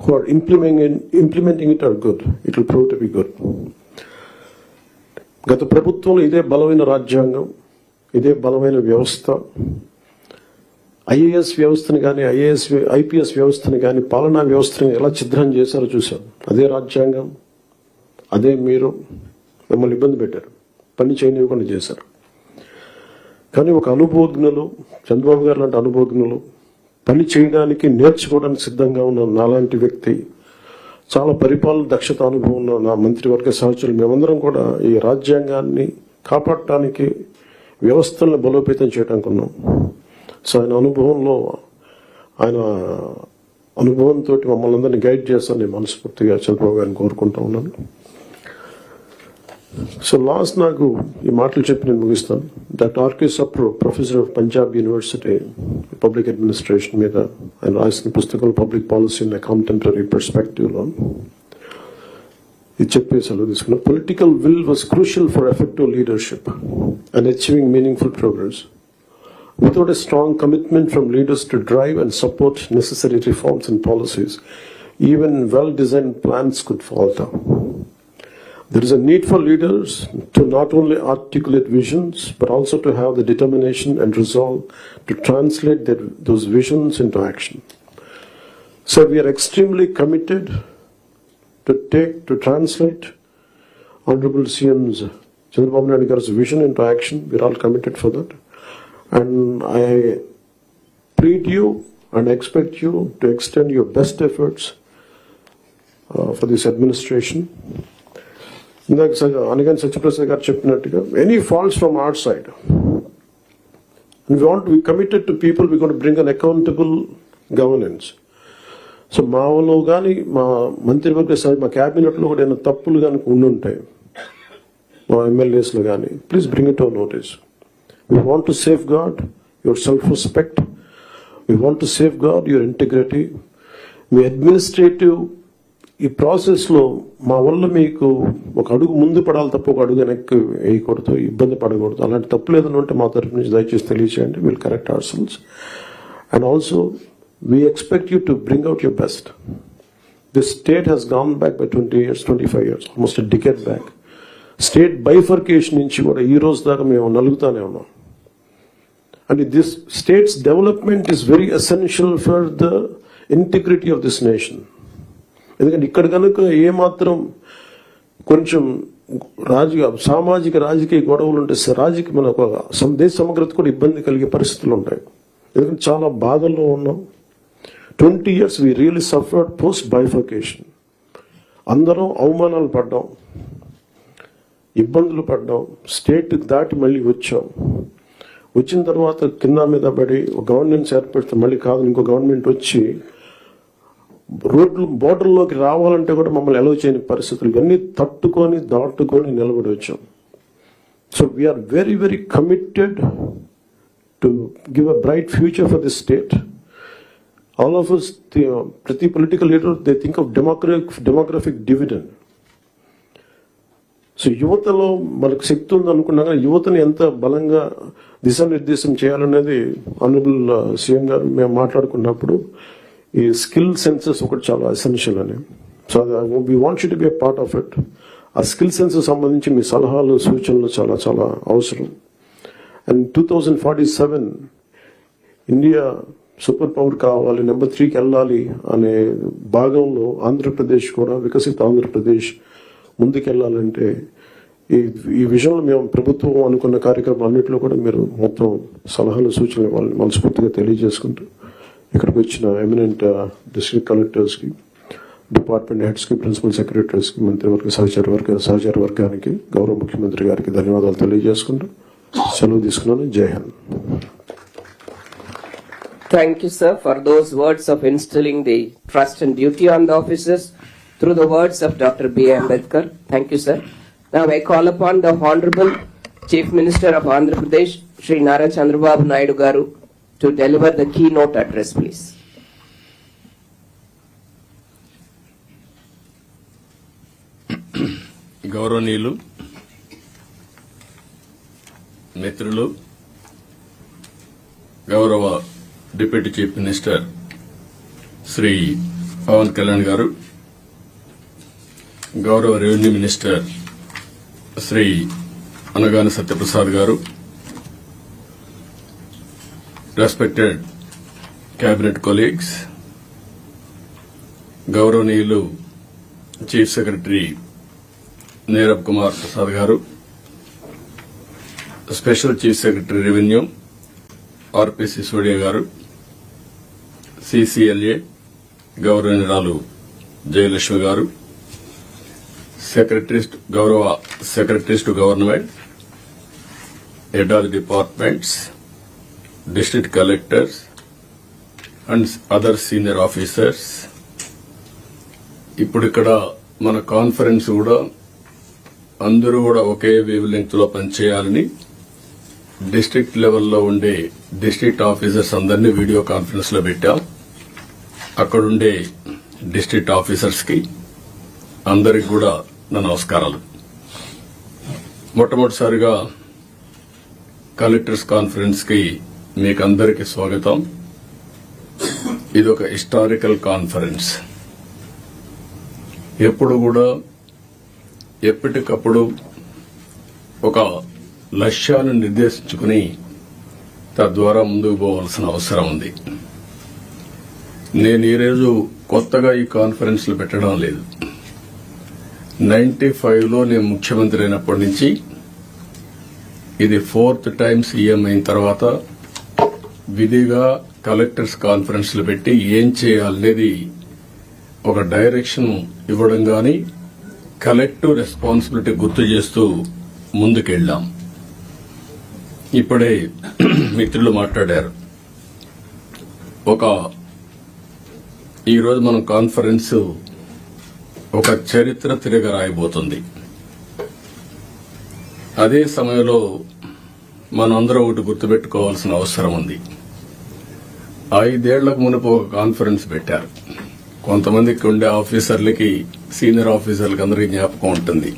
Speaker 4: who are implementing it are good, it will prove to be good. గత ప్రభుత్వంలో ఇదే బలమైన రాజ్యాంగం, ఇదే బలమైన వ్యవస్థ, IAS వ్యవస్థను కానీ ఐపీఎస్ వ్యవస్థను కానీ పాలనా వ్యవస్థను ఎలా ఛిద్రం చేశారో చూశాం. అదే రాజ్యాంగం, అదే మీరు మిమ్మల్ని ఇబ్బంది పెట్టారు, పని చేయనివ్వకుండా చేశారు. కానీ ఒక అనుభవజ్ఞులు, చంద్రబాబు గారు లాంటి అనుభవజ్ఞులు, పని చేయడానికి నేర్చుకోవడానికి సిద్ధంగా ఉన్న నాలాంటి వ్యక్తి, చాలా పరిపాలన దక్షత అనుభవం ఉన్న నా మంత్రివర్గ సహచరులు, మేమందరం కూడా ఈ రాజ్యాంగాన్ని కాపాడటానికి, వ్యవస్థలను బలోపేతం చేయడానికి ఉన్నాం. సో ఆయన అనుభవంతో మమ్మల్ని అందరినీ గైడ్ చేస్తాను నేను మనస్ఫూర్తిగా చంద్రబాబు గారిని కోరుకుంటా ఉన్నాను. సో లాస్ట్ నాకు ఈ మాటలు చెప్పి నేను ముగిస్తాను. Doctor R K Sapru, professor of Punjab University public administration మీద ఆయన రాసిన పుస్తకం public policy in contemporary perspective లో ఇది చెప్పి సెలవు తీసుకున్నాను. Political will was crucial for effective leadership and achieving meaningful progress. Without a strong commitment from leaders to drive and support necessary reforms and policies, even well-designed plans could falter. There is a need for leaders to not only articulate visions, but also to have the determination and resolve to translate those visions into action. So we are extremely committed to translate Honorable CM's Chandrababu Naidu Garu's vision into action. We are all committed for that. And I plead you and expect you to extend your best efforts for this administration. Anigan Satyaprasad garu cheppinattuga, any faults from our side, and we want to be committed to people. We're going to bring an accountable governance. So మాలో కానీ మా మంత్రివర్గ సభ, మా క్యాబినెట్లో కూడా ఏమైనా తప్పులు కనుక ఉండుంటాయి, మా ఎమ్మెల్యేస్లో కానీ, please bring it to notice. We want to safeguard your self-respect. We want to safeguard your integrity. Me administrative ఈ ప్రాసెస్లో మా వల్ల మీకు ఒక అడుగు ముందు పడాలి తప్ప ఒక అడుగు వెనక్కి వేయకూడదు, ఇబ్బంది పడకూడదు. అలాంటి తప్పులు ఏదైనా ఉంటే మా తరఫు నుంచి దయచేసి తెలియచేయండి. Will correct our cells. And also we expect you to bring out your best. This state has gone back by 20 years, 25 years, almost a decade back. State bifurcation నుంచి కూడా ఈ రోజు దాకా మేము నలుగుతానే ఉన్నాం. And this state's development is very essential for the integrity of this nation. ఎందుకంటే ఇక్కడ కనుక ఏమాత్రం కొంచెం సామాజిక రాజకీయ గొడవలు ఉంటే మన ఒక దేశ సమగ్రత కూడా ఇబ్బంది కలిగే పరిస్థితులు ఉంటాయి. ఎందుకంటే చాలా బాధల్లో ఉన్నాం. 20 years we really suffered post bifurcation. అందరం అవమానాలు పడ్డాం, ఇబ్బందులు పడ్డాం, స్టేట్ దాటి మళ్ళీ వచ్చాం. వచ్చిన తర్వాత కింద మీద పడి గవర్నమెంట్ ఏర్పడితే మళ్ళీ కాదు ఇంకో గవర్నమెంట్ వచ్చి రోడ్లు బోర్డర్లోకి రావాలంటే కూడా మమ్మల్ని అలౌ చేయని పరిస్థితులు ఇవన్నీ తట్టుకొని దాటుకొని నిలబడి వచ్చాం. So we are very very committed to give a bright future for this state. All of us, ప్రతి political leader they think of demographic dividend. So యువతలో మనకు శక్తి ఉంది అనుకున్నా కానీ యువతని ఎంత బలంగా దిశానిర్దేశం చేయాలనేది ఆనరబుల్ సీఎం గారు మేము మాట్లాడుకున్నప్పుడు ఈ స్కిల్ సెన్సెస్ ఒకటి చాలా ఎసెన్షియల్ అని. So we want you to be a part of it. ఆ స్కిల్ సెన్సెస్ సంబంధించి మీ సలహాలు సూచనలు చాలా చాలా అవసరం. అండ్ 2047 ఇండియా సూపర్ పవర్ కావాలి, నెంబర్ 3కి వెళ్ళాలి అనే భాగంలో ఆంధ్రప్రదేశ్ కూడా వికసిత ఆంధ్రప్రదేశ్ ముందుకెళ్లాలంటే ఈ విషయంలో మేము ప్రభుత్వం అనుకున్న కార్యక్రమాలన్నింటిలో కూడా మీరు మొత్తం సలహాలు సూచనలు ఇవ్వాలని మనస్ఫూర్తిగా తెలియజేసుకుంటూ ఇక్కడికి వచ్చిన ఎమినెంట్ డిస్ట్రిక్ట్ కలెక్టర్స్కి, డిపార్ట్మెంట్ హెడ్స్కి, ప్రిన్సిపల్ సెక్రటరీస్కి, మంత్రివర్గ సహచర వర్గానికి, గౌరవ ముఖ్యమంత్రి గారికి ధన్యవాదాలు తెలియజేసుకుంటూ సెలవు తీసుకున్నాను. జై Hind.
Speaker 1: Thank you, sir, for those words of instilling the trust and duty on the officers through the words of Dr. B. Ambedkar. Thank you, sir. Now I call upon the Honorable Chief Minister of Andhra Pradesh, Shri Nara Chandrababu Naidu Garu, to deliver the keynote address, please.
Speaker 5: గౌరవనీయులు, మిత్రులు, గౌరవ deputy chief minister Shri Pawan Kalyan garu, గౌరవ revenue minister Shri Anagani Satyaprasad garu, respected cabinet colleagues, గౌరవనీయులు chief secretary Nirab Kumar Prasad garu, special chief secretary revenue R P Sisodia garu, CCLA గౌరవనీయురాలు జయలక్ష్మి గారు, గౌరవ secretaries to government, head of the departments, district collectors and other senior officers. ఇప్పుడు ఇక్కడ మన కాన్ఫరెన్స్ కూడా అందరూ కూడా ఒకే వేవ్ లెంగ్త్ లో పనిచేయాలని డిస్ట్రిక్ట్ లెవెల్లో ఉండే డిస్ట్రిక్ట్ ఆఫీసర్స్ అందరినీ వీడియో కాన్ఫరెన్స్ లో పెట్టాం. అక్కడుండే డిస్ట్రిక్ట్ ఆఫీసర్స్ కి అందరికి కూడా నా నమస్కారాలు. మొట్టమొదటిసారిగా కలెక్టర్స్ కాన్ఫరెన్స్ కి మీకందరికీ స్వాగతం. ఇది ఒక హిస్టారికల్ కాన్ఫరెన్స్. ఎప్పుడు కూడా ఎప్పటికప్పుడు ఒక లక్ష్యాన్ని నిర్దేశించుకుని తద్వారా ముందుకు పోవాల్సిన అవసరం ఉంది. నేను ఈరోజు కొత్తగా ఈ కాన్ఫరెన్స్లు పెట్టడం లేదు. 95లో నేను ముఖ్యమంత్రి అయినప్పటి నుంచి ఇది 4th టైం సీఎం అయిన తర్వాత విధిగా కలెక్టర్స్ కాన్ఫరెన్స్లు పెట్టి ఏం చేయాలనేది ఒక డైరెక్షన్ ఇవ్వడం గాని కలెక్టివ్ రెస్పాన్సిబిలిటీ గుర్తు చేస్తూ ముందుకెళ్లాం. ఇప్పుడే మిత్రులు మాట్లాడారు. ఈరోజు మనం కాన్ఫరెన్స్ ఒక చరిత్ర తిరగ రాయబోతుంది. అదే సమయంలో మనందరం ఒకటి గుర్తుపెట్టుకోవాల్సిన అవసరం ఉంది. 5 ఏళ్లకు మునుపు ఒక కాన్ఫరెన్స్ పెట్టారు. కొంతమందికి ఉండే ఆఫీసర్లకి, సీనియర్ ఆఫీసర్లకి అందరికీ జ్ఞాపకం ఉంటుంది.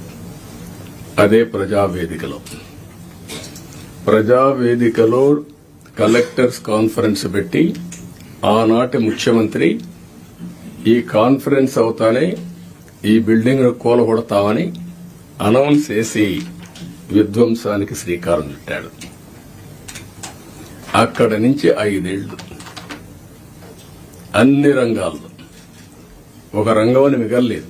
Speaker 5: అదే ప్రజావేదికలో కలెక్టర్స్ కాన్ఫరెన్స్ పెట్టి ఆనాటి ముఖ్యమంత్రి ఈ కాన్ఫరెన్స్ అవుతానే ఈ బిల్డింగ్ కూలగొడతామని అనౌన్స్ చేసి విధ్వంసానికి శ్రీకారం చుట్టాడు. అక్కడి నుంచి 5 ఏళ్లు అన్ని రంగాల్లో ఒక రంగం అని మిగల్లేదు.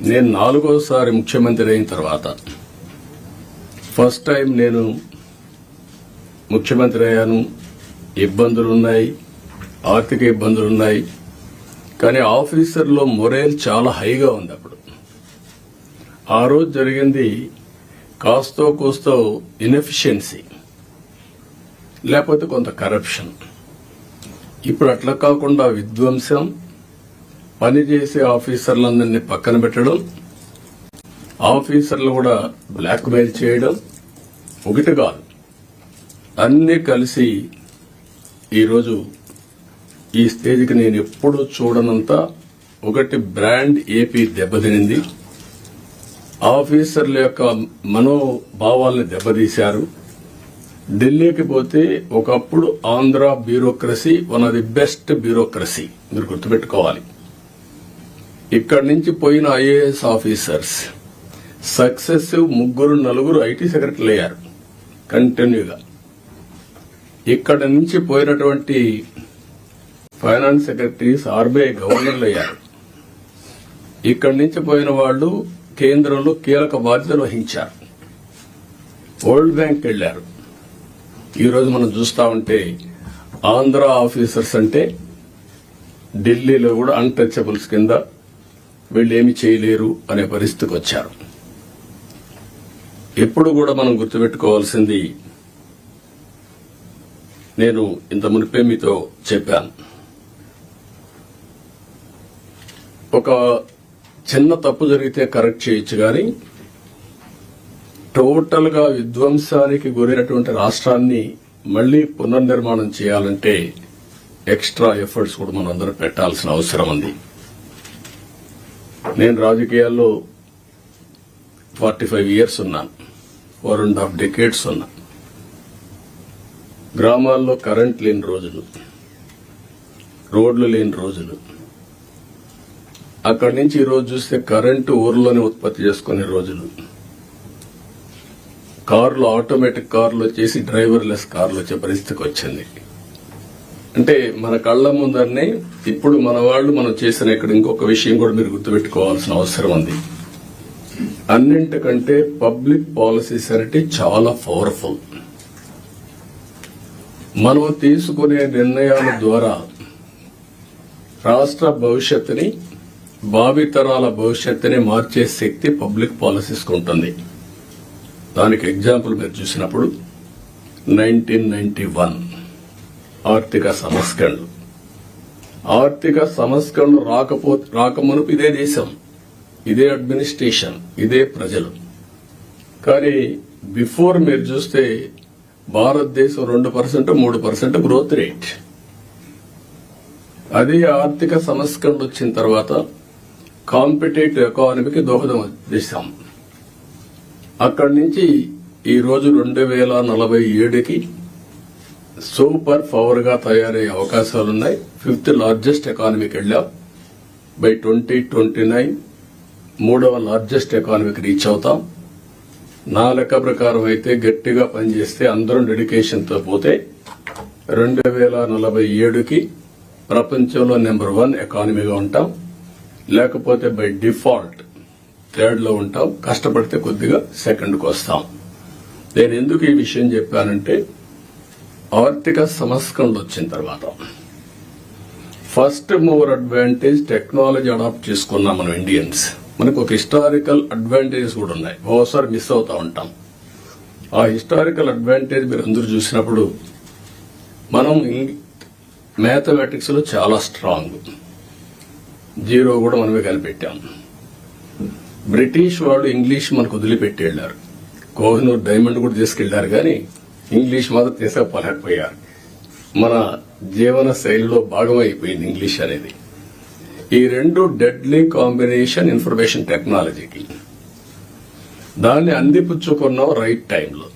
Speaker 5: నేను 4వసారి ముఖ్యమంత్రి అయిన తర్వాత ఫస్ట్ టైం నేను ముఖ్యమంత్రి అయ్యాను. ఇబ్బందులున్నాయి, ఆర్థిక ఇబ్బందులున్నాయి. కానీ ఆఫీసర్లో మొరేల్ చాలా హైగా ఉంది. అప్పుడు ఆ రోజు జరిగింది కాస్తో కూస్తో ఇన్ఎఫిషియన్సీ, లేకపోతే కొంత కరప్షన్. ఇప్పుడు అట్లా కాకుండా విధ్వంసం, పనిచేసే ఆఫీసర్లందరినీ పక్కన పెట్టడం, ఆఫీసర్లు కూడా బ్లాక్మెయిల్ చేయడం, ఒకటి కాదు అన్నీ కలిసి ఈరోజు ఈ స్టేజ్కి నేను ఎప్పుడూ చూడనంత ఒకటి బ్రాండ్ ఏపీ దెబ్బతినింది. ఆఫీసర్ల యొక్క మనోభావాల్ని దెబ్బతీశారు. ఢిల్లీకి పోతే ఒకప్పుడు Andhra bureaucracy one of the best bureaucracy, మీరు గుర్తుపెట్టుకోవాలి. ఇక్కడి నుంచి పోయిన ఐఏఎస్ ఆఫీసర్స్ సక్సెసివ్ 3-4 ఐటీ సెక్రటరీలు అయ్యారు కంటిన్యూగా. ఇక్కడ నుంచి పోయినటువంటి ఫైనాన్స్ సెక్రటరీస్ ఆర్బీఐ గవర్నర్లు అయ్యారు. ఇక్కడి నుంచి పోయిన వాళ్ళు కేంద్రంలో కీలక బాధ్యతలు వహించారు. వరల్డ్ బ్యాంక్ వెళ్లారు. ఈరోజు మనం చూస్తా ఉంటే ఆంధ్ర ఆఫీసర్స్ అంటే ఢిల్లీలో కూడా అన్టచబుల్స్ కింద వీళ్ళు ఏమి చేయలేరు అనే పరిస్థితికి వచ్చారు. ఎప్పుడు కూడా మనం గుర్తుపెట్టుకోవాల్సింది, నేను ఇంత మునిపే మీతో చెప్పాను, ఒక చిన్న తప్పు జరిగితే కరెక్ట్ చేయొచ్చు కానీ టోటల్ గా విధ్వంసానికి గురైనటువంటి రాష్ట్రాన్ని మళ్లీ పునర్నిర్మాణం చేయాలంటే ఎక్స్ట్రా ఎఫర్ట్స్ కూడా మనం అందరం పెట్టాల్సిన అవసరం ఉంది. నేను రాజకీయాల్లో 45 years ఉన్నాను, 4.5 decades ఉన్నా. గ్రామాల్లో కరెంట్ లేని రోజులు, రోడ్లు లేని రోజులు, అక్కడి నుంచి ఈరోజు చూస్తే కరెంటు ఊర్లోనే ఉత్పత్తి చేసుకునే రోజులు, కార్లు ఆటోమేటిక్ కార్లు వచ్చేసి డ్రైవర్లెస్ కార్లు వచ్చే పరిస్థితికి వచ్చింది. అంటే మన కళ్ల ముందరనే ఇప్పుడు మన వాళ్ళు మనం చేసిన ఇక్కడ ఇంకొక విషయం కూడా మీరు గుర్తుపెట్టుకోవాల్సిన అవసరం ఉంది. అన్నింటికంటే పబ్లిక్ పాలసీస్ అంటే చాలా పవర్ఫుల్. మనం తీసుకునే నిర్ణయాల ద్వారా రాష్ట్ర భవిష్యత్తుని, భావితరాల భవిష్యత్తుని మార్చే శక్తి పబ్లిక్ పాలసీస్ ఉంటుంది. దానికి ఎగ్జాంపుల్ మీరు చూసినప్పుడు 1991 ఆర్థిక సంస్కరణలు. ఆర్థిక సంస్కరణలు రాకమునుపు ఇదే దేశం, ఇదే అడ్మినిస్ట్రేషన్, ఇదే ప్రజలు. కానీ బిఫోర్ మీరు చూస్తే భారతదేశం 2%, 3% గ్రోత్ రేట్. అదే ఆర్థిక సంస్కరణలు వచ్చిన తర్వాత కాంపిటేటివ్ ఎకానమీకి దోహదం చేశాం. అక్కడి నుంచి ఈ రోజు 2047కి సూపర్ పవర్ గా తయారయ్యే అవకాశాలున్నాయి. 5th largest ఎకానమీకి వెళ్ళాం. బై 2029 3వ లార్జెస్ట్ ఎకానమీకి రీచ్ అవుతాం. నా లెక్క ప్రకారం అయితే గట్టిగా పనిచేస్తే అందరం డెడికేషన్తో పోతే 2047కి ప్రపంచంలో నెంబర్ 1 ఎకానమీగా ఉంటాం. లేకపోతే బై డిఫాల్ట్ 3rd లో ఉంటాం. కష్టపడితే కొద్దిగా 2ndకు వస్తాం. నేను ఎందుకు ఈ విషయం చెప్పానంటే ఆర్థిక సంస్కరణలు వచ్చిన తర్వాత first mover advantage technology adopt చేసుకున్నాం మనం ఇండియన్స్. మనకు ఒక హిస్టారికల్ అడ్వాంటేజెస్ కూడా ఉన్నాయి, ఓసారి మిస్ అవుతా ఉంటాం. ఆ హిస్టారికల్ అడ్వాంటేజ్ మీరు అందరూ చూసినప్పుడు మనం మ్యాథమెటిక్స్ లో చాలా స్ట్రాంగ్, 0 కూడా మనమే కనిపెట్టాం. బ్రిటిష్ వాళ్ళు ఇంగ్లీష్ మనకు వదిలిపెట్టి వెళ్లారు. కోహినూర్ డైమండ్ కూడా తీసుకెళ్లారు, కానీ ఇంగ్లీష్ మాత్రం తీసుకుపోలేకపోయారు. మన జీవన శైలిలో భాగమైపోయింది ఇంగ్లీష్ అనేది. ఈ 2 డెడ్లీ కాంబినేషన్ ఇన్ఫర్మేషన్ టెక్నాలజీకి. దాన్ని అందిపుచ్చుకున్నాం రైట్ టైంలో.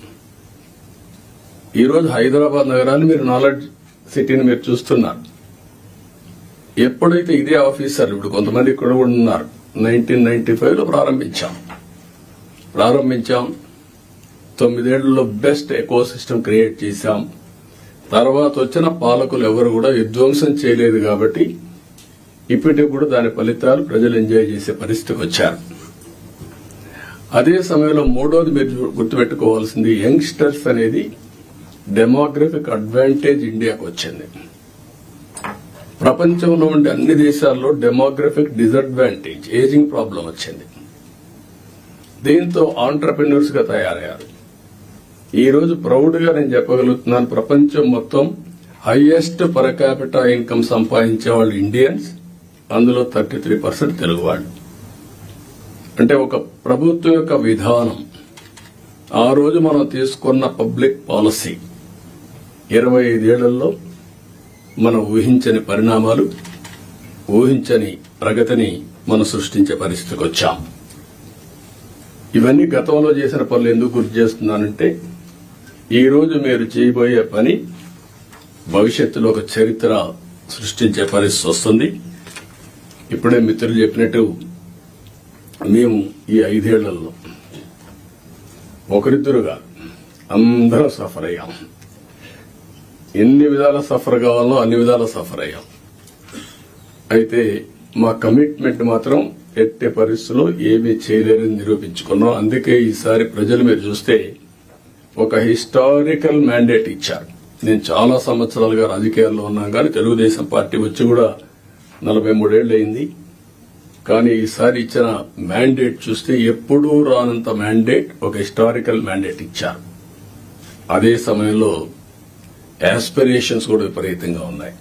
Speaker 5: ఈరోజు హైదరాబాద్ నగరాన్ని మీరు నాలెడ్జ్ సిటీని మీరు చూస్తున్నారు. ఎప్పుడైతే ఇదే ఆఫీసర్, ఇప్పుడు కొంతమంది ఇక్కడ కూడా ఉన్నారు, 1995లో ప్రారంభించాం. 9 ఏళ్లలో బెస్ట్ ఎకో సిస్టమ్ క్రియేట్ చేశాం. తర్వాత వచ్చిన పాలకులు ఎవరు కూడా విధ్వంసం చేయలేదు కాబట్టి ఇప్పటికి కూడా దాని ఫలితాలు ప్రజలు ఎంజాయ్ చేసే పరిస్థితికి వచ్చారు. అదే సమయంలో మూడోది మీరు గుర్తుపెట్టుకోవాల్సింది యంగ్స్టర్స్ అనేది డెమోగ్రఫిక్ అడ్వాంటేజ్ ఇండియాకు వచ్చింది. ప్రపంచంలో ఉండే అన్ని దేశాల్లో డెమోగ్రఫిక్ డిసడ్వాంటేజ్, ఏజింగ్ ప్రాబ్లం వచ్చింది. దీంతో ఆంటర్ప్రెన్యూర్స్ గా తయారయ్యారు. ఈ రోజు ప్రౌడ్ గా నేను చెప్పగలుగుతున్నాను, ప్రపంచం మొత్తం హైయెస్ట్ పర్ క్యాపిటా ఇన్కమ్ సంపాదించే వాళ్ళు ఇండియన్స్, అందులో 33% తెలుగు వాళ్ళు. అంటే ఒక ప్రభుత్వం యొక్క విధానం, ఆ రోజు మనం తీసుకున్న పబ్లిక్ పాలసీ 25 ఏళ్లలో మనం ఊహించని పరిణామాలు, ఊహించని ప్రగతిని మనం సృష్టించే పరిస్థితికి వచ్చాం. ఇవన్నీ గతంలో చేసిన పనులు ఎందుకు గుర్తు చేస్తున్నానంటే, ఈ రోజు మీరు చేయబోయే పని భవిష్యత్తులో ఒక చరిత్ర సృష్టించే పరిస్థితి వస్తుంది. ఇప్పుడే మిత్రులు చెప్పినట్టు మేము ఈ 5 ఏళ్లలో ఒకరిద్దరుగా అందరూ సఫర్ అయ్యాం. ఎన్ని విధాల సఫర్ కావాలో అన్ని విధాల సఫర్ అయ్యాం. అయితే మా కమిట్మెంట్ మాత్రం ఎట్టి పరిస్థితుల్లో ఏమీ చేయలేరని నిరూపించుకున్నాం. అందుకే ఈసారి ప్రజలు మీరు చూస్తే ఒక హిస్టారికల్ మ్యాండేట్ ఇచ్చారు. నేను చాలా సంవత్సరాలుగా రాజకీయాల్లో ఉన్నాను, కానీ తెలుగుదేశం పార్టీ వచ్చి కూడా 43 ఏళ్లు అయింది. కానీ ఈసారి ఇచ్చిన మ్యాండేట్ చూస్తే ఎప్పుడూ రానంత మ్యాండేట్, ఒక హిస్టారికల్ మ్యాండేట్ ఇచ్చారు. అదే సమయంలో యాస్పిరేషన్స్ కూడా విపరీతంగా ఉన్నాయి.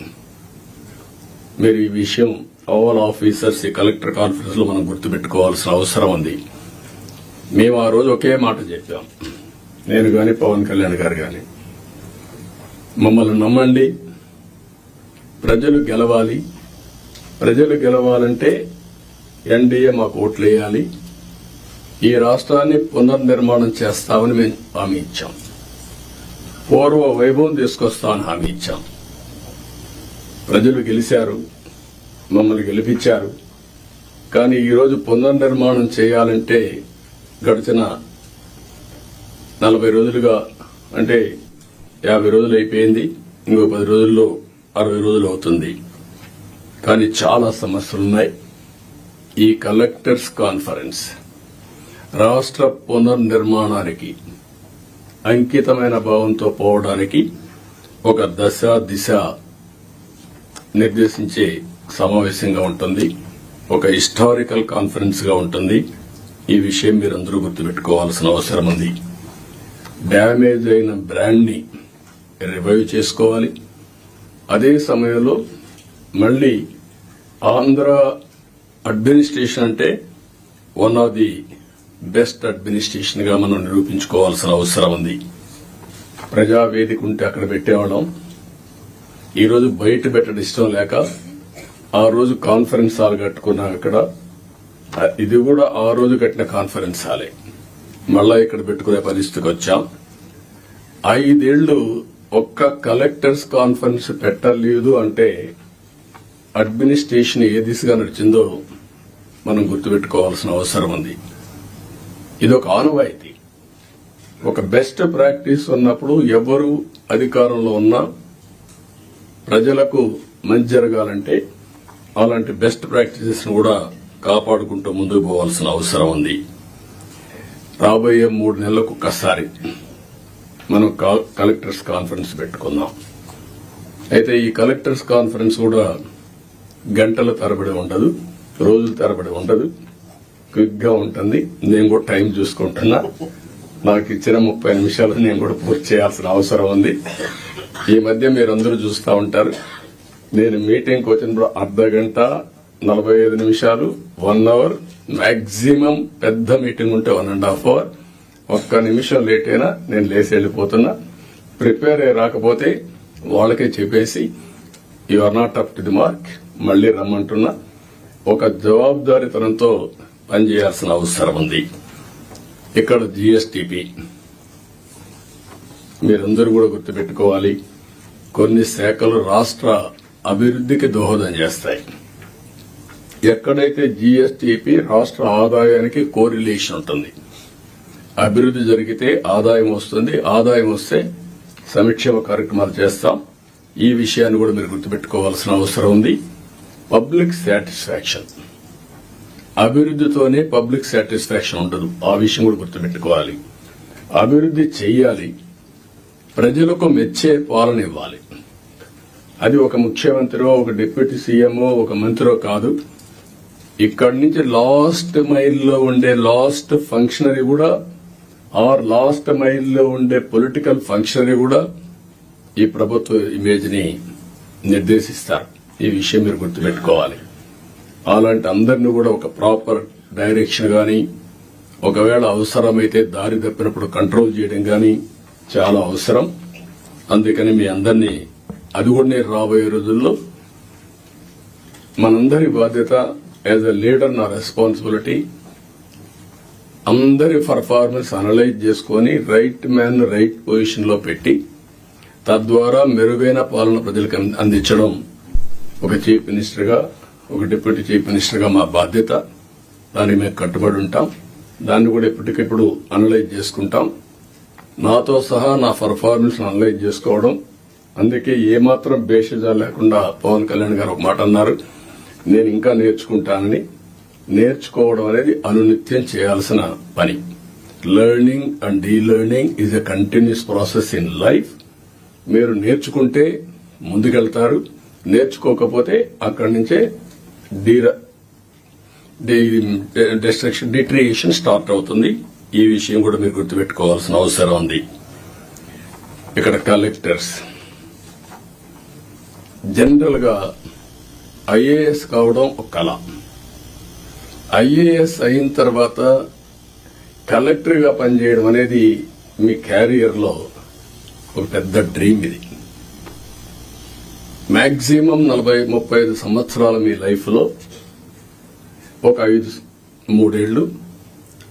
Speaker 5: మీరు ఈ విషయం ఆల్ ఆఫీసర్స్ ఈ కలెక్టర్ కాన్ఫరెన్స్ లో మనం గుర్తుపెట్టుకోవాల్సిన అవసరం ఉంది. మేము ఆ రోజు ఒకే మాట చెప్పాం, నేను గాని పవన్ కళ్యాణ్ గారు గాని, మమ్మల్ని నమ్మండి, ప్రజలు గెలవాలి. ప్రజలు గెలవాలంటే ఎన్డీఏ మాకు ఓట్లేయాలి, ఈ రాష్ట్రాన్ని పునర్నిర్మాణం చేస్తామని మేము హామీ ఇచ్చాం, పూర్వ వైభవం తీసుకొస్తామని హామీ ఇచ్చాం. ప్రజలు గెలిచారు, మమ్మల్ని గెలిపించారు. కానీ ఈరోజు పునర్నిర్మాణం చేయాలంటే గడిచిన 40 రోజులుగా, అంటే 50 రోజులు అయిపోయింది, ఇంకో 10 రోజుల్లో 60 రోజులు అవుతుంది. కానీ చాలా సమస్యలున్నాయి. ఈ కలెక్టర్స్ కాన్ఫరెన్స్ రాష్ట్ర పునర్నిర్మాణానికి అంకితమైన భావంతో పోవడానికి ఒక దశ దిశ నిర్దేశించే సమావేశంగా ఉంటుంది. ఒక హిస్టారికల్ కాన్ఫరెన్స్ గా ఉంటుంది. ఈ విషయం మీరందరూ గుర్తుపెట్టుకోవాల్సిన అవసరం ఉంది. డ్యామేజ్ అయిన బ్రాండ్ ని రివైవ్ చేసుకోవాలి. అదే సమయంలో మళ్లీ ఆంధ్ర అడ్మినిస్ట్రేషన్ అంటే one of the best administration గా మనం నిరూపించుకోవాల్సిన అవసరం ఉంది. ప్రజావేదిక ఉంటే అక్కడ పెట్టేవాళ్ళం. ఈ రోజు బయట పెట్టడం ఇష్టం లేక ఆ రోజు కాన్ఫరెన్స్ హాల్ కట్టుకున్నాం. అక్కడ ఇది కూడా ఆ రోజు కట్టిన కాన్ఫరెన్స్ హాలే, మళ్ళా ఇక్కడ పెట్టుకునే పరిస్థితికి వచ్చాం. 5 ఏళ్లు ఒక్క కలెక్టర్స్ కాన్ఫరెన్స్ పెట్టలేదు అంటే అడ్మినిస్ట్రేషన్ ఏ దిశగా నడిచిందో మనం గుర్తుపెట్టుకోవాల్సిన అవసరం ఉంది. ఇదొక ఆనవాయితీ. ఒక బెస్ట్ ప్రాక్టీస్ ఉన్నప్పుడు ఎవరు అధికారంలో ఉన్నా ప్రజలకు మంచి జరగాలంటే అలాంటి బెస్ట్ ప్రాక్టీసెస్ కూడా కాపాడుకుంటూ ముందుకు పోవాల్సిన అవసరం ఉంది. రాబోయే 3 నెలలకు ఒక్కసారి మనం కలెక్టర్స్ కాన్ఫరెన్స్ పెట్టుకుందాం. అయితే ఈ కలెక్టర్స్ కాన్ఫరెన్స్ కూడా గంటల తరబడి ఉండదు, రోజుల తరబడి ఉండదు, క్విక్ గా ఉంటుంది. నేను కూడా టైం చూసుకుంటున్నా. నాకు ఇచ్చిన 30 నిమిషాలు నేను కూడా పూర్తి చేయాల్సిన అవసరం ఉంది. ఈ మధ్య మీరందరూ చూస్తూ ఉంటారు, నేను మీటింగ్కి వచ్చినప్పుడు అర్ధ గంట 45 నిమిషాలు 1 అవర్, మాక్సిమం పెద్ద మీటింగ్ ఉంటే 1.5 అవర్. ఒక్క నిమిషం లేట్ అయినా నేను లేచి వెళ్లిపోతున్నా. ప్రిపేర్ అయ్యి రాకపోతే వాళ్ళకే చెప్పేసి you are not up to the mark, మళ్లీ రమ్మంటున్నా. ఒక జవాబుదారీతనంతో పనిచేయాల్సిన అవసరం ఉంది. ఇక్కడ జీఎస్టీపీ మీరందరూ కూడా గుర్తుపెట్టుకోవాలి. కొన్ని శాఖలు రాష్ట్ర అభివృద్ధికి దోహదం చేస్తాయి. ఎక్కడైతే జీఎస్టీపీ రాష్ట్ర ఆదాయానికి కోరిలేషన్ ఉంటుంది, అభివృద్ధి జరిగితే ఆదాయం వస్తుంది, ఆదాయం వస్తే సంక్షేమ కార్యక్రమాలు చేస్తాం. ఈ విషయాన్ని కూడా మీరు గుర్తుపెట్టుకోవాల్సిన అవసరం ఉంది. పబ్లిక్ సాటిస్ఫాక్షన్, అభివృద్ధితోనే పబ్లిక్ సాటిస్ఫాక్షన్ ఉండదు. ఆ విషయం కూడా గుర్తుపెట్టుకోవాలి. అభివృద్ధి చెయ్యాలి, ప్రజలకు మెచ్చే పాలన ఇవ్వాలి. అది ఒక ముఖ్యమంత్రో, ఒక డిప్యూటీ సీఎంఓ, ఒక మంత్రో కాదు. ఇక్కడి నుంచి లాస్ట్ మైల్లో ఉండే లాస్ట్ ఫంక్షనరీ కూడా, ఆర్ లాస్ట్ మైల్లో ఉండే పొలిటికల్ ఫంక్షనరీ కూడా ఈ ప్రభుత్వ ఇమేజ్ ని నిర్దేశిస్తారు. ఈ విషయం మీరు గుర్తుపెట్టుకోవాలి. అలాంటి అందరినీ కూడా ఒక ప్రాపర్ డైరెక్షన్ గాని, ఒకవేళ అవసరమైతే దారి తప్పినప్పుడు కంట్రోల్ చేయడం గాని చాలా అవసరం. అందుకని మీ అందరినీ, అది కూడా నేను రాబోయే రోజుల్లో మనందరి బాధ్యత యాజ్ ఎ లీడర్, నా రెస్పాన్సిబిలిటీ, అందరి పర్ఫార్మెన్స్ అనలైజ్ చేసుకుని రైట్ మ్యాన్ రైట్ పొజిషన్ లో పెట్టి తద్వారా మెరుగైన పాలన ప్రజలకు అందించడం ఒక చీఫ్ మినిస్టర్ గా, ఒక డిప్యూటీ చీఫ్ మినిస్టర్ గా మా బాధ్యత. దానికి మేము కట్టుబడి ఉంటాం. దాన్ని కూడా ఎప్పటికెప్పుడు అనలైజ్ చేసుకుంటాం. నాతో సహా నా పర్ఫార్మెన్స్ అనలైజ్ చేసుకోవడం. అందుకే ఏమాత్రం బేషజా లేకుండా పవన్ కళ్యాణ్ గారు ఒక మాట అన్నారు, నేను ఇంకా నేర్చుకుంటానని. నేర్చుకోవడం అనేది అనునిత్యం చేయాల్సిన పని. Learning and delearning is a continuous process in life. మీరు నేర్చుకుంటే ముందుకెళ్తారు, నేర్చుకోకపోతే అక్కడి నుంచే డిట్రియేషన్ స్టార్ట్ అవుతుంది. ఈ విషయం కూడా మీరు గుర్తుపెట్టుకోవాల్సిన అవసరం ఉంది. ఇక్కడ కలెక్టర్స్ జనరల్ గా ఐఏఎస్ కావడం ఒక కళ. ఐఏఎస్ అయిన తర్వాత కలెక్టర్ గా పనిచేయడం అనేది మీ క్యారియర్ లో ఒక పెద్ద డ్రీమ్. ఇది మాక్సిమం 40-35 సంవత్సరాల మీ లైఫ్ లో ఒక 3 ఏళ్లు,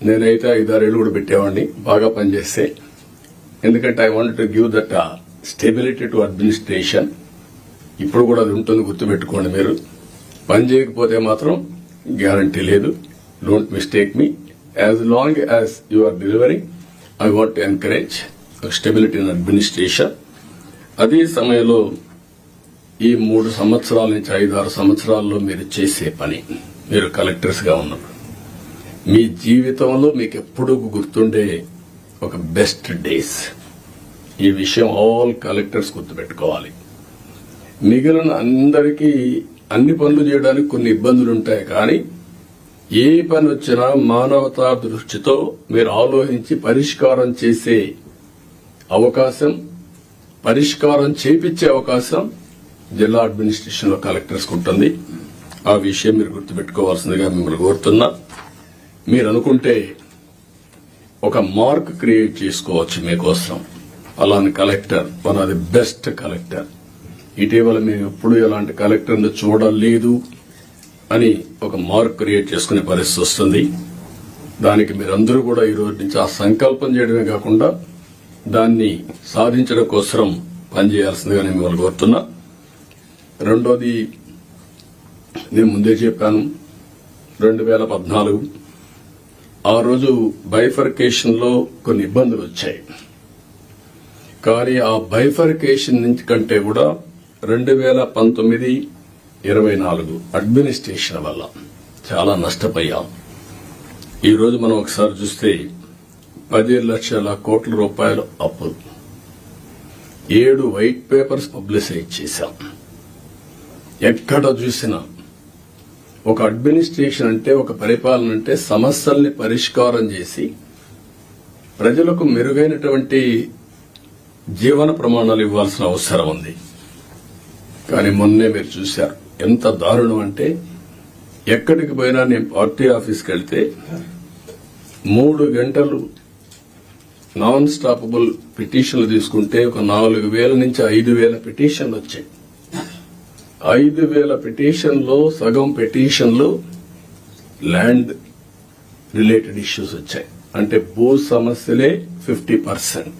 Speaker 5: నేనైతే 5-6 ఏళ్లు కూడా పెట్టేవాడిని బాగా పనిచేస్తే. ఎందుకంటే I want to give that stability to administration. ఇప్పుడు కూడా అది ఉంటుంది, గుర్తుపెట్టుకోండి. మీరు పని చేయకపోతే మాత్రం గ్యారంటీ లేదు. Don't mistake me. As long as you are delivering, I want to encourage stability in administration. అదే సమయంలో ఈ 3 సంవత్సరాల నుంచి 5-6 సంవత్సరాల్లో మీరు చేసే పని, మీరు కలెక్టర్స్ గా ఉన్నప్పుడు మీ జీవితంలో మీకు ఎప్పుడూ గుర్తుండే ఒక బెస్ట్ డేస్. ఈ విషయం ఆల్ కలెక్టర్స్ గుర్తుపెట్టుకోవాలి. మిగిలిన అందరికీ అన్ని పనులు చేయడానికి కొన్ని ఇబ్బందులు ఉంటాయి, కానీ ఏ పని వచ్చినా మానవతా దృష్టితో మీరు ఆలోచించి పరిష్కారం చేసే అవకాశం, పరిష్కారం చేపించే అవకాశం జిల్లా అడ్మినిస్ట్రేషన్ లో కలెక్టర్స్ ఉంటుంది. ఆ విషయం మీరు గుర్తుపెట్టుకోవాల్సిందిగా మిమ్మల్ని కోరుతున్నా. మీరు అనుకుంటే ఒక మార్క్ క్రియేట్ చేసుకోవచ్చు మీకోసం. అలాంటి collector, one of the best collector. ఇటీవల మేము ఎప్పుడు ఎలాంటి కలెక్టర్ని చూడలేదు అని ఒక మార్క్ క్రియేట్ చేసుకునే పరిస్థితి వస్తుంది. దానికి మీరందరూ కూడా ఈ రోజు నుంచి ఆ సంకల్పం చేయడమే కాకుండా దాన్ని సాధించడం కోసం పనిచేయాల్సిందిగా నేను మిమ్మల్ని కోరుతున్నా. రెండోది, నేను ముందే చెప్పాను, 2014 ఆ రోజు బైఫర్కేషన్ లో కొన్ని ఇబ్బందులు వచ్చాయి. కానీ ఆ బైఫర్కేషన్ నుంచి కంటే కూడా 2019-24 అడ్మినిస్ట్రేషన్ వల్ల చాలా నష్టపోయాం. ఈ రోజు మనం ఒకసారి చూస్తే 10 లక్షల కోట్ల రూపాయలు అప్పు, 7 వైట్ పేపర్స్ పబ్లిసైజ్ చేశాం. ఎక్కడ చూసినా ఒక అడ్మినిస్ట్రేషన్ అంటే, ఒక పరిపాలన అంటే సమస్యల్ని పరిష్కారం చేసి ప్రజలకు మెరుగైనటువంటి జీవన ప్రమాణాలు ఇవ్వాల్సిన అవసరం ఉంది. కానీ మొన్నే మీరు చూశారు ఎంత దారుణం అంటే, ఎక్కడికి పోయినా నేను పార్టీ ఆఫీస్కి వెళ్తే 3 గంటలు నాన్ స్టాపబుల్ పిటిషన్లు తీసుకుంటే ఒక 4,000 నుంచి 5,000 పిటిషన్లు వచ్చాయి. 5,000 పిటిషన్లో సగం పిటిషన్లు ల్యాండ్ రిలేటెడ్ ఇష్యూస్ వచ్చాయి. అంటే భూ సమస్యలే 50%.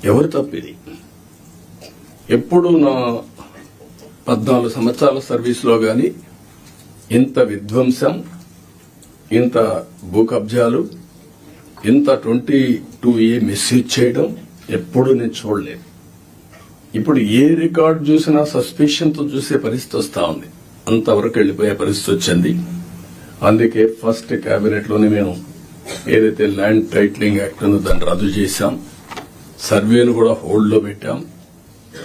Speaker 5: ఎవరు తప్పిది? ఎప్పుడు నా 14 సంవత్సరాల సర్వీస్లో గాని ఇంత విధ్వంసం, ఇంత భూ కబ్జాలు, ఇంత 22A మిస్యూజ్ చేయడం ఎప్పుడు నేను చూడలేదు. ఇప్పుడు ఏ రికార్డు చూసినా సస్పిషన్ తో చూసే పరిస్థితి వస్తా ఉంది. అంతవరకు వెళ్లిపోయే పరిస్థితి వచ్చింది. అందుకే ఫస్ట్ కేబినెట్ లోనే మేము ఏదైతే ల్యాండ్ టైటిలింగ్ యాక్ట్ ఉందో దాన్ని రద్దు చేశాం. సర్వేను కూడా హోల్డ్ లో పెట్టాం.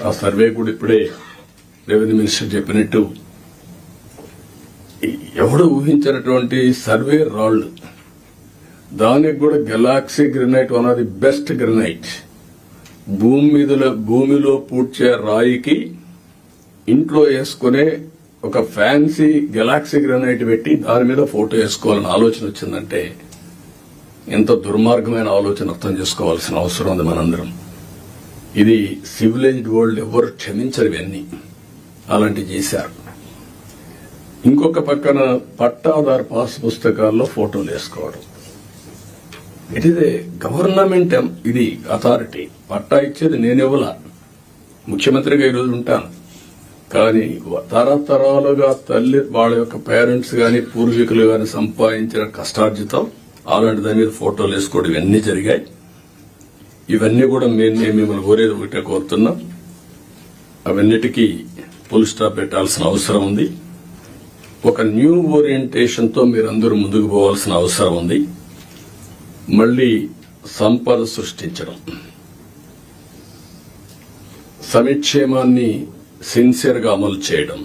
Speaker 5: ఆ సర్వే కూడా ఇప్పుడే రెవెన్యూ మినిస్టర్ చెప్పినట్టు ఎవడు ఊహించినటువంటి సర్వే రాళ్లు, దానికి కూడా Galaxy granite one of the best granite. భూమిలో పూడ్చే రాయికి ఇంట్లో వేసుకునే ఒక ఫ్యాన్సీ గెలాక్సీ గ్రెనైట్ పెట్టి దాని మీద ఫోటో వేసుకోవాలని ఆలోచన వచ్చిందంటే ఎంత దుర్మార్గమైన ఆలోచన అర్థం చేసుకోవాల్సిన అవసరం ఉంది మనందరం. ఇది సివిలైజ్డ్ వరల్డ్ ఎవరు క్షమించరు ఇవన్నీ. అలాంటివి చేశారు. ఇంకొక పక్కన పట్టాదారు పాస్ పుస్తకాల్లో ఫోటోలు వేసుకోవడం. ఇట్ ఈస్ ఏ గవర్నమెంట్, ఇది అథారిటీ. పట్టా ఇచ్చేది నేనెవలా, ముఖ్యమంత్రిగా ఈరోజు ఉంటాను, కానీ తరతరాలుగా తల్లి వాళ్ళ యొక్క పేరెంట్స్ గాని పూర్వీకులు గాని సంపాదించిన కష్టార్జితం అలాంటి దాని మీద ఫోటోలు వేసుకోవడం ఇవన్నీ జరిగాయి. ఇవన్నీ కూడా నేను మిమ్మల్ని కోరేది ఒకటే కోరుతున్నాం, అవన్నిటికీ ఫుల్ స్టాప్ పెట్టాల్సిన అవసరం ఉంది. ఒక న్యూ ఓరియంటేషన్ తో మీరందరూ ముందుకు పోవాల్సిన అవసరం ఉంది. మళ్లీ సంపద సృష్టించడం, సంక్షేమాన్ని సిన్సియర్ గా అమలు చేయడం,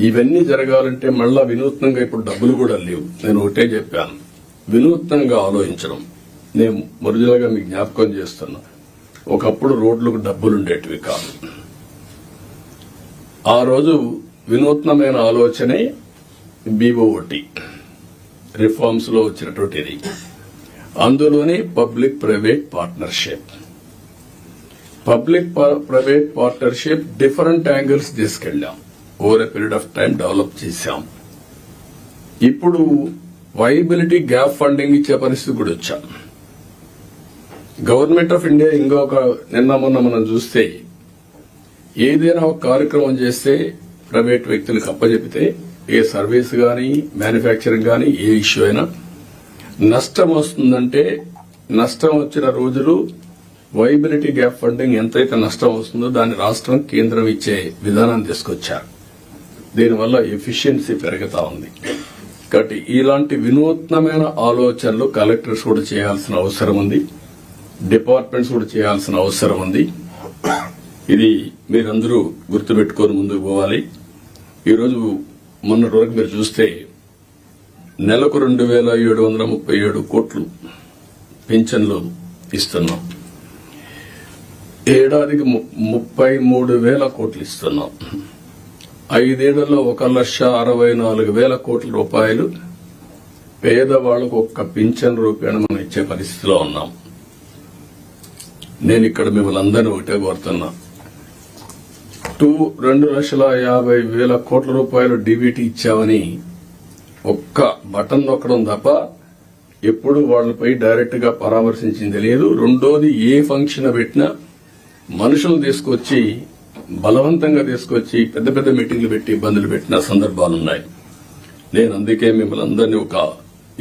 Speaker 5: ఇవన్నీ జరగాలంటే మళ్ళా వినూత్నంగా ఇప్పుడు డబ్బులు కూడా లేవు. నేను ఒకటే చెప్పాను, వినూత్నంగా ఆలోచించడం. నేను ఒరిజినల్గా మీకు జ్ఞాపకం చేస్తున్నా, ఒకప్పుడు రోడ్లకు డబ్బులుండేటివి కాదు. ఆ రోజు వినూత్నమైన ఆలోచనే బీఓటీ రిఫార్మ్స్ లో వచ్చినటువంటిది. అందులోనే public private partnership. Public private partnership different angles తీసుకెళ్లాం, over a period of time develop చేశాం. ఇప్పుడు వైబిలిటీ గ్యాప్ ఫండింగ్ ఇచ్చే పరిస్థితి కూడా వచ్చాం. గవర్నమెంట్ ఆఫ్ ఇండియా ఇంకొక నిన్న మొన్న మనం చూస్తే ఏదైనా ఒక కార్యక్రమం చేస్తే ప్రైవేట్ వ్యక్తులకు అప్పచెపితే, ఏ సర్వీస్ గాని మ్యానుఫ్యాక్చరింగ్ గాని ఏ ఇష్యూ అయినా నష్టం వస్తుందంటే, నష్టం వచ్చిన రోజులు వైబిలిటీ గ్యాప్ ఫండింగ్ ఎంతైతే నష్టం వస్తుందో దాన్ని రాష్ట్రం కేంద్రం ఇచ్చే విధానాన్ని తీసుకొచ్చారు. దీనివల్ల ఎఫిషియన్సీ పెరుగుతా ఉంది. కాబట్టి ఇలాంటి వినూత్నమైన ఆలోచనలు కలెక్టర్స్ కూడా చేయాల్సిన అవసరం ఉంది, డిపార్ట్మెంట్స్ కూడా చేయాల్సిన అవసరం ఉంది. ఇది మీరందరూ గుర్తుపెట్టుకొని ముందుకు పోవాలి. ఈరోజు మొన్నటి వరకు మీరు చూస్తే నెలకు 2,737 కోట్లు పింఛన్లు ఇస్తున్నాం, ఏడాదికి 33,000 కోట్లు ఇస్తున్నాం. 5 ఏళ్లలో 1,64,000 కోట్ల రూపాయలు పేదవాళ్లకు ఒక్క పింఛన్ రూపాయలు మనం ఇచ్చే పరిస్థితిలో ఉన్నాం. నేను ఇక్కడ మిమ్మల్ని అందరినీ ఒకటే కోరుతున్నా, 2,50,000 కోట్ల రూపాయలు డీబీటీ ఇచ్చామని ఒక్క బటన్ నొక్కడం తప్ప ఎప్పుడు వాళ్లపై డైరెక్ట్ గా పరామర్శించింది లేదు. రెండోది, ఏ ఫంక్షన్ పెట్టినా మనుషులు తీసుకొచ్చి బలవంతంగా తీసుకొచ్చి పెద్ద పెద్ద మీటింగ్లు పెట్టి ఇబ్బందులు పెట్టిన సందర్భాలున్నాయి. నేను అందుకే మిమ్మల్ని అందరినీ ఒక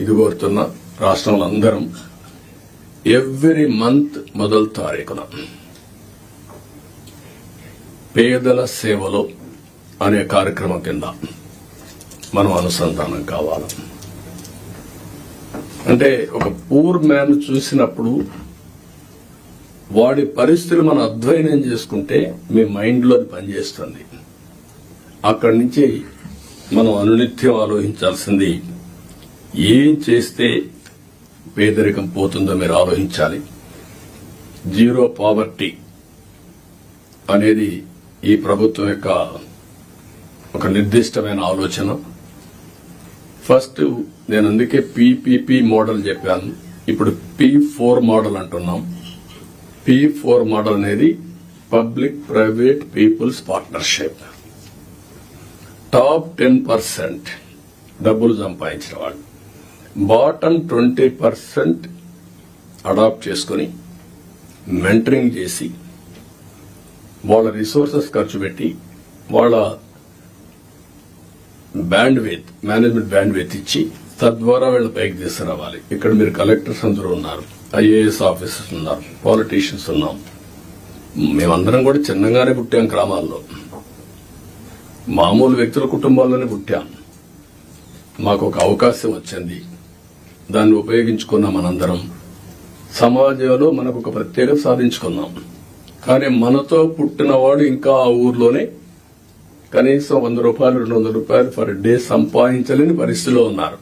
Speaker 5: ఇది కోరుతున్నా, రాష్ట్రంలో అందరం ఎవ్రీ మంత్ మొదటి తారీఖున పేదల సేవలో అనే కార్యక్రమం కింద మనం అనుసంధానం కావాలి. అంటే ఒక పూర్ మ్యాన్ చూసినప్పుడు వాడి పరిస్థితులు మనం అధ్యయనం చేసుకుంటే మీ మైండ్ లో అది పనిచేస్తుంది. అక్కడి నుంచి మనం అనునిత్యం ఆలోచించాల్సింది, ఏం చేస్తే పేదరికం పోతుందో మీరు ఆలోచించాలి. జీరో పావర్టీ అనేది ఈ ప్రభుత్వం యొక్క ఒక నిర్దిష్టమైన ఆలోచన. ఫస్ట్ నేను అందుకే పీపీపీ మోడల్ చెప్పాను, ఇప్పుడు P4 మోడల్ అంటున్నాం. P4 మోడల్ అనేది public private people's partnership. Top 10% డబ్బులు సంపాదించిన వాళ్ళు బాటమ్ 20% అడాప్ట్ చేసుకుని మెంటరింగ్ చేసి వాళ్ళ రిసోర్సెస్ ఖర్చు పెట్టి వాళ్ళ మేనేజ్మెంట్ బ్యాండ్విడ్త్ ఇచ్చి తద్వారా వీళ్ళ పైకి తీసుకురావాలి. ఇక్కడ మీరు కలెక్టర్స్ అందరూ ఉన్నారు, ఐఏఎస్ ఆఫీసర్స్ ఉన్నారు, పాలిటీషియన్స్ ఉన్నాం. మేమందరం కూడా చిన్నగానే పుట్టాం, గ్రామాల్లో మామూలు వ్యక్తుల కుటుంబాల్లోనే పుట్టాం. మాకు ఒక అవకాశం వచ్చింది, దాన్ని ఉపయోగించుకున్నాం. మనందరం సమాజంలో మనకు ఒక ప్రత్యేకత సాధించుకున్నాం. కానీ మనతో పుట్టినవాడు ఇంకా ఆ ఊర్లోనే కనీసం 100 రూపాయలు 200 రూపాయలు పర్ డే సంపాదించలేని పరిస్థితిలో ఉన్నారు.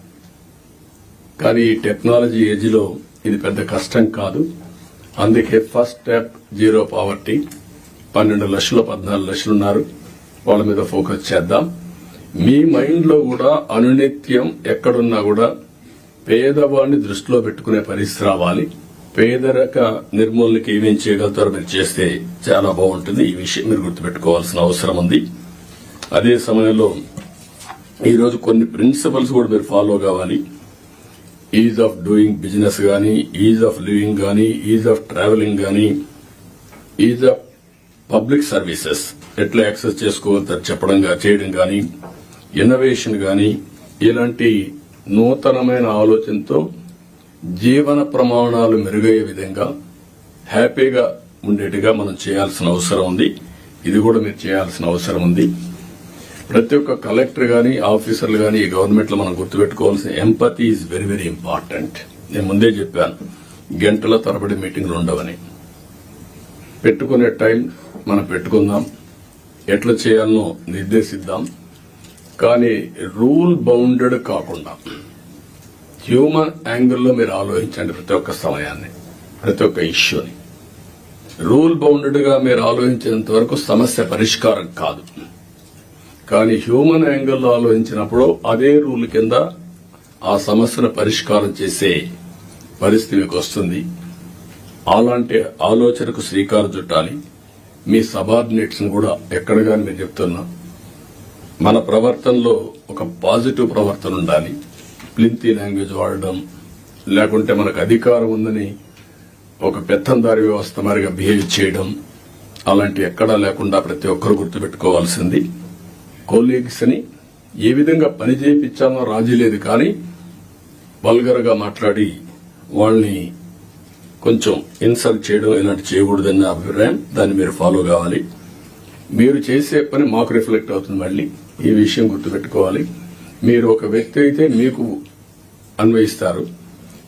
Speaker 5: కానీ ఈ టెక్నాలజీ ఏజ్ లో ఇది పెద్ద కష్టం కాదు. అందుకే ఫస్ట్ స్టెప్ జీరో పావర్టీ. 12 లక్షలు 14 లక్షలు ఉన్నారు, వాళ్ళ మీద ఫోకస్ చేద్దాం. మీ మైండ్ లో కూడా అనునిత్యం ఎక్కడున్నా కూడా పేదవాడిని దృష్టిలో పెట్టుకునే పరిస్థితి రావాలి. పేదరిక నిర్మూలనకి ఏమేం చేయగలుగుతారో మీరు చేస్తే చాలా బాగుంటుంది. ఈ విషయం మీరు గుర్తుపెట్టుకోవాల్సిన అవసరం ఉంది. అదే సమయంలో ఈరోజు కొన్ని ప్రిన్సిపల్స్ కూడా మీరు ఫాలో కావాలి. ఈజ్ ఆఫ్ డూయింగ్ బిజినెస్ గానీ, ఈజ్ ఆఫ్ లివింగ్ గానీ, ఈజ్ ఆఫ్ ట్రావెలింగ్ గానీ, ఈజ్ ఆఫ్ పబ్లిక్ సర్వీసెస్ ఎట్లా యాక్సెస్ చేసుకోవద్దని చేయడం గానీ, ఇన్నోవేషన్ గానీ, ఇలాంటి నూతనమైన ఆలోచనతో జీవన ప్రమాణాలు మెరుగయ్యే విధంగా హ్యాపీగా ఉండేట్టుగా మనం చేయాల్సిన అవసరం ఉంది. ఇది కూడా మీరు చేయాల్సిన అవసరం ఉంది. ప్రతి ఒక్క కలెక్టర్ గానీ, ఆఫీసర్లు గానీ ఈ గవర్నమెంట్ లో మనం గుర్తుపెట్టుకోవాల్సిన empathy is very very important. నేను ముందే చెప్పాను, గంటల తరబడి మీటింగ్లు ఉండవని. పెట్టుకునే టైం మనం పెట్టుకుందాం, ఎట్లా చేయాలనో నిర్దేశిద్దాం. కానీ రూల్ బౌండెడ్ కాకుండా హ్యూమన్ యాంగిల్లో మీరు ఆలోచించండి. ప్రతి ఒక్క సమయాన్ని, ప్రతి ఒక్క ఇష్యూని రూల్ బౌండెడ్ గా మీరు ఆలోచించేంత వరకు సమస్య పరిష్కారం కాదు. కానీ హ్యూమన్ యాంగిల్లో ఆలోచించినప్పుడు అదే రూల్ కింద ఆ సమస్యను పరిష్కారం చేసే పరిస్థితి మీకు వస్తుంది. అలాంటి ఆలోచనకు శ్రీకారం చుట్టాలి. మీ సబార్డినేట్స్ ను కూడా ఎక్కడ గాని మీరు చెప్తున్నా, మన ప్రవర్తనలో ఒక పాజిటివ్ ప్రవర్తన ఉండాలి. ప్లింతీ లాంగ్వేజ్ వాడడం, లేకుంటే మనకు అధికారం ఉందని ఒక పెత్తందారి వ్యవస్థ మరిగా బిహేవ్ చేయడం, అలాంటి ఎక్కడా లేకుండా ప్రతి ఒక్కరు గుర్తుపెట్టుకోవాల్సింది. కొలీగ్స్ ని ఏ విధంగా పని చేయించాలో రాజీ లేదు, కానీ వల్గర్ గా మాట్లాడి వాళ్ళని కొంచెం ఇన్సల్ట్ చేయడం ఇలాంటి చేయకూడదన్న అభిప్రాయం. దాన్ని మీరు ఫాలో కావాలి. మీరు చేసే పని మాకు రిఫ్లెక్ట్ అవుతుంది. మళ్ళీ ఈ విషయం గుర్తుపెట్టుకోవాలి. మీరు ఒక వ్యక్తి అయితే మీకు అన్వయిస్తారు.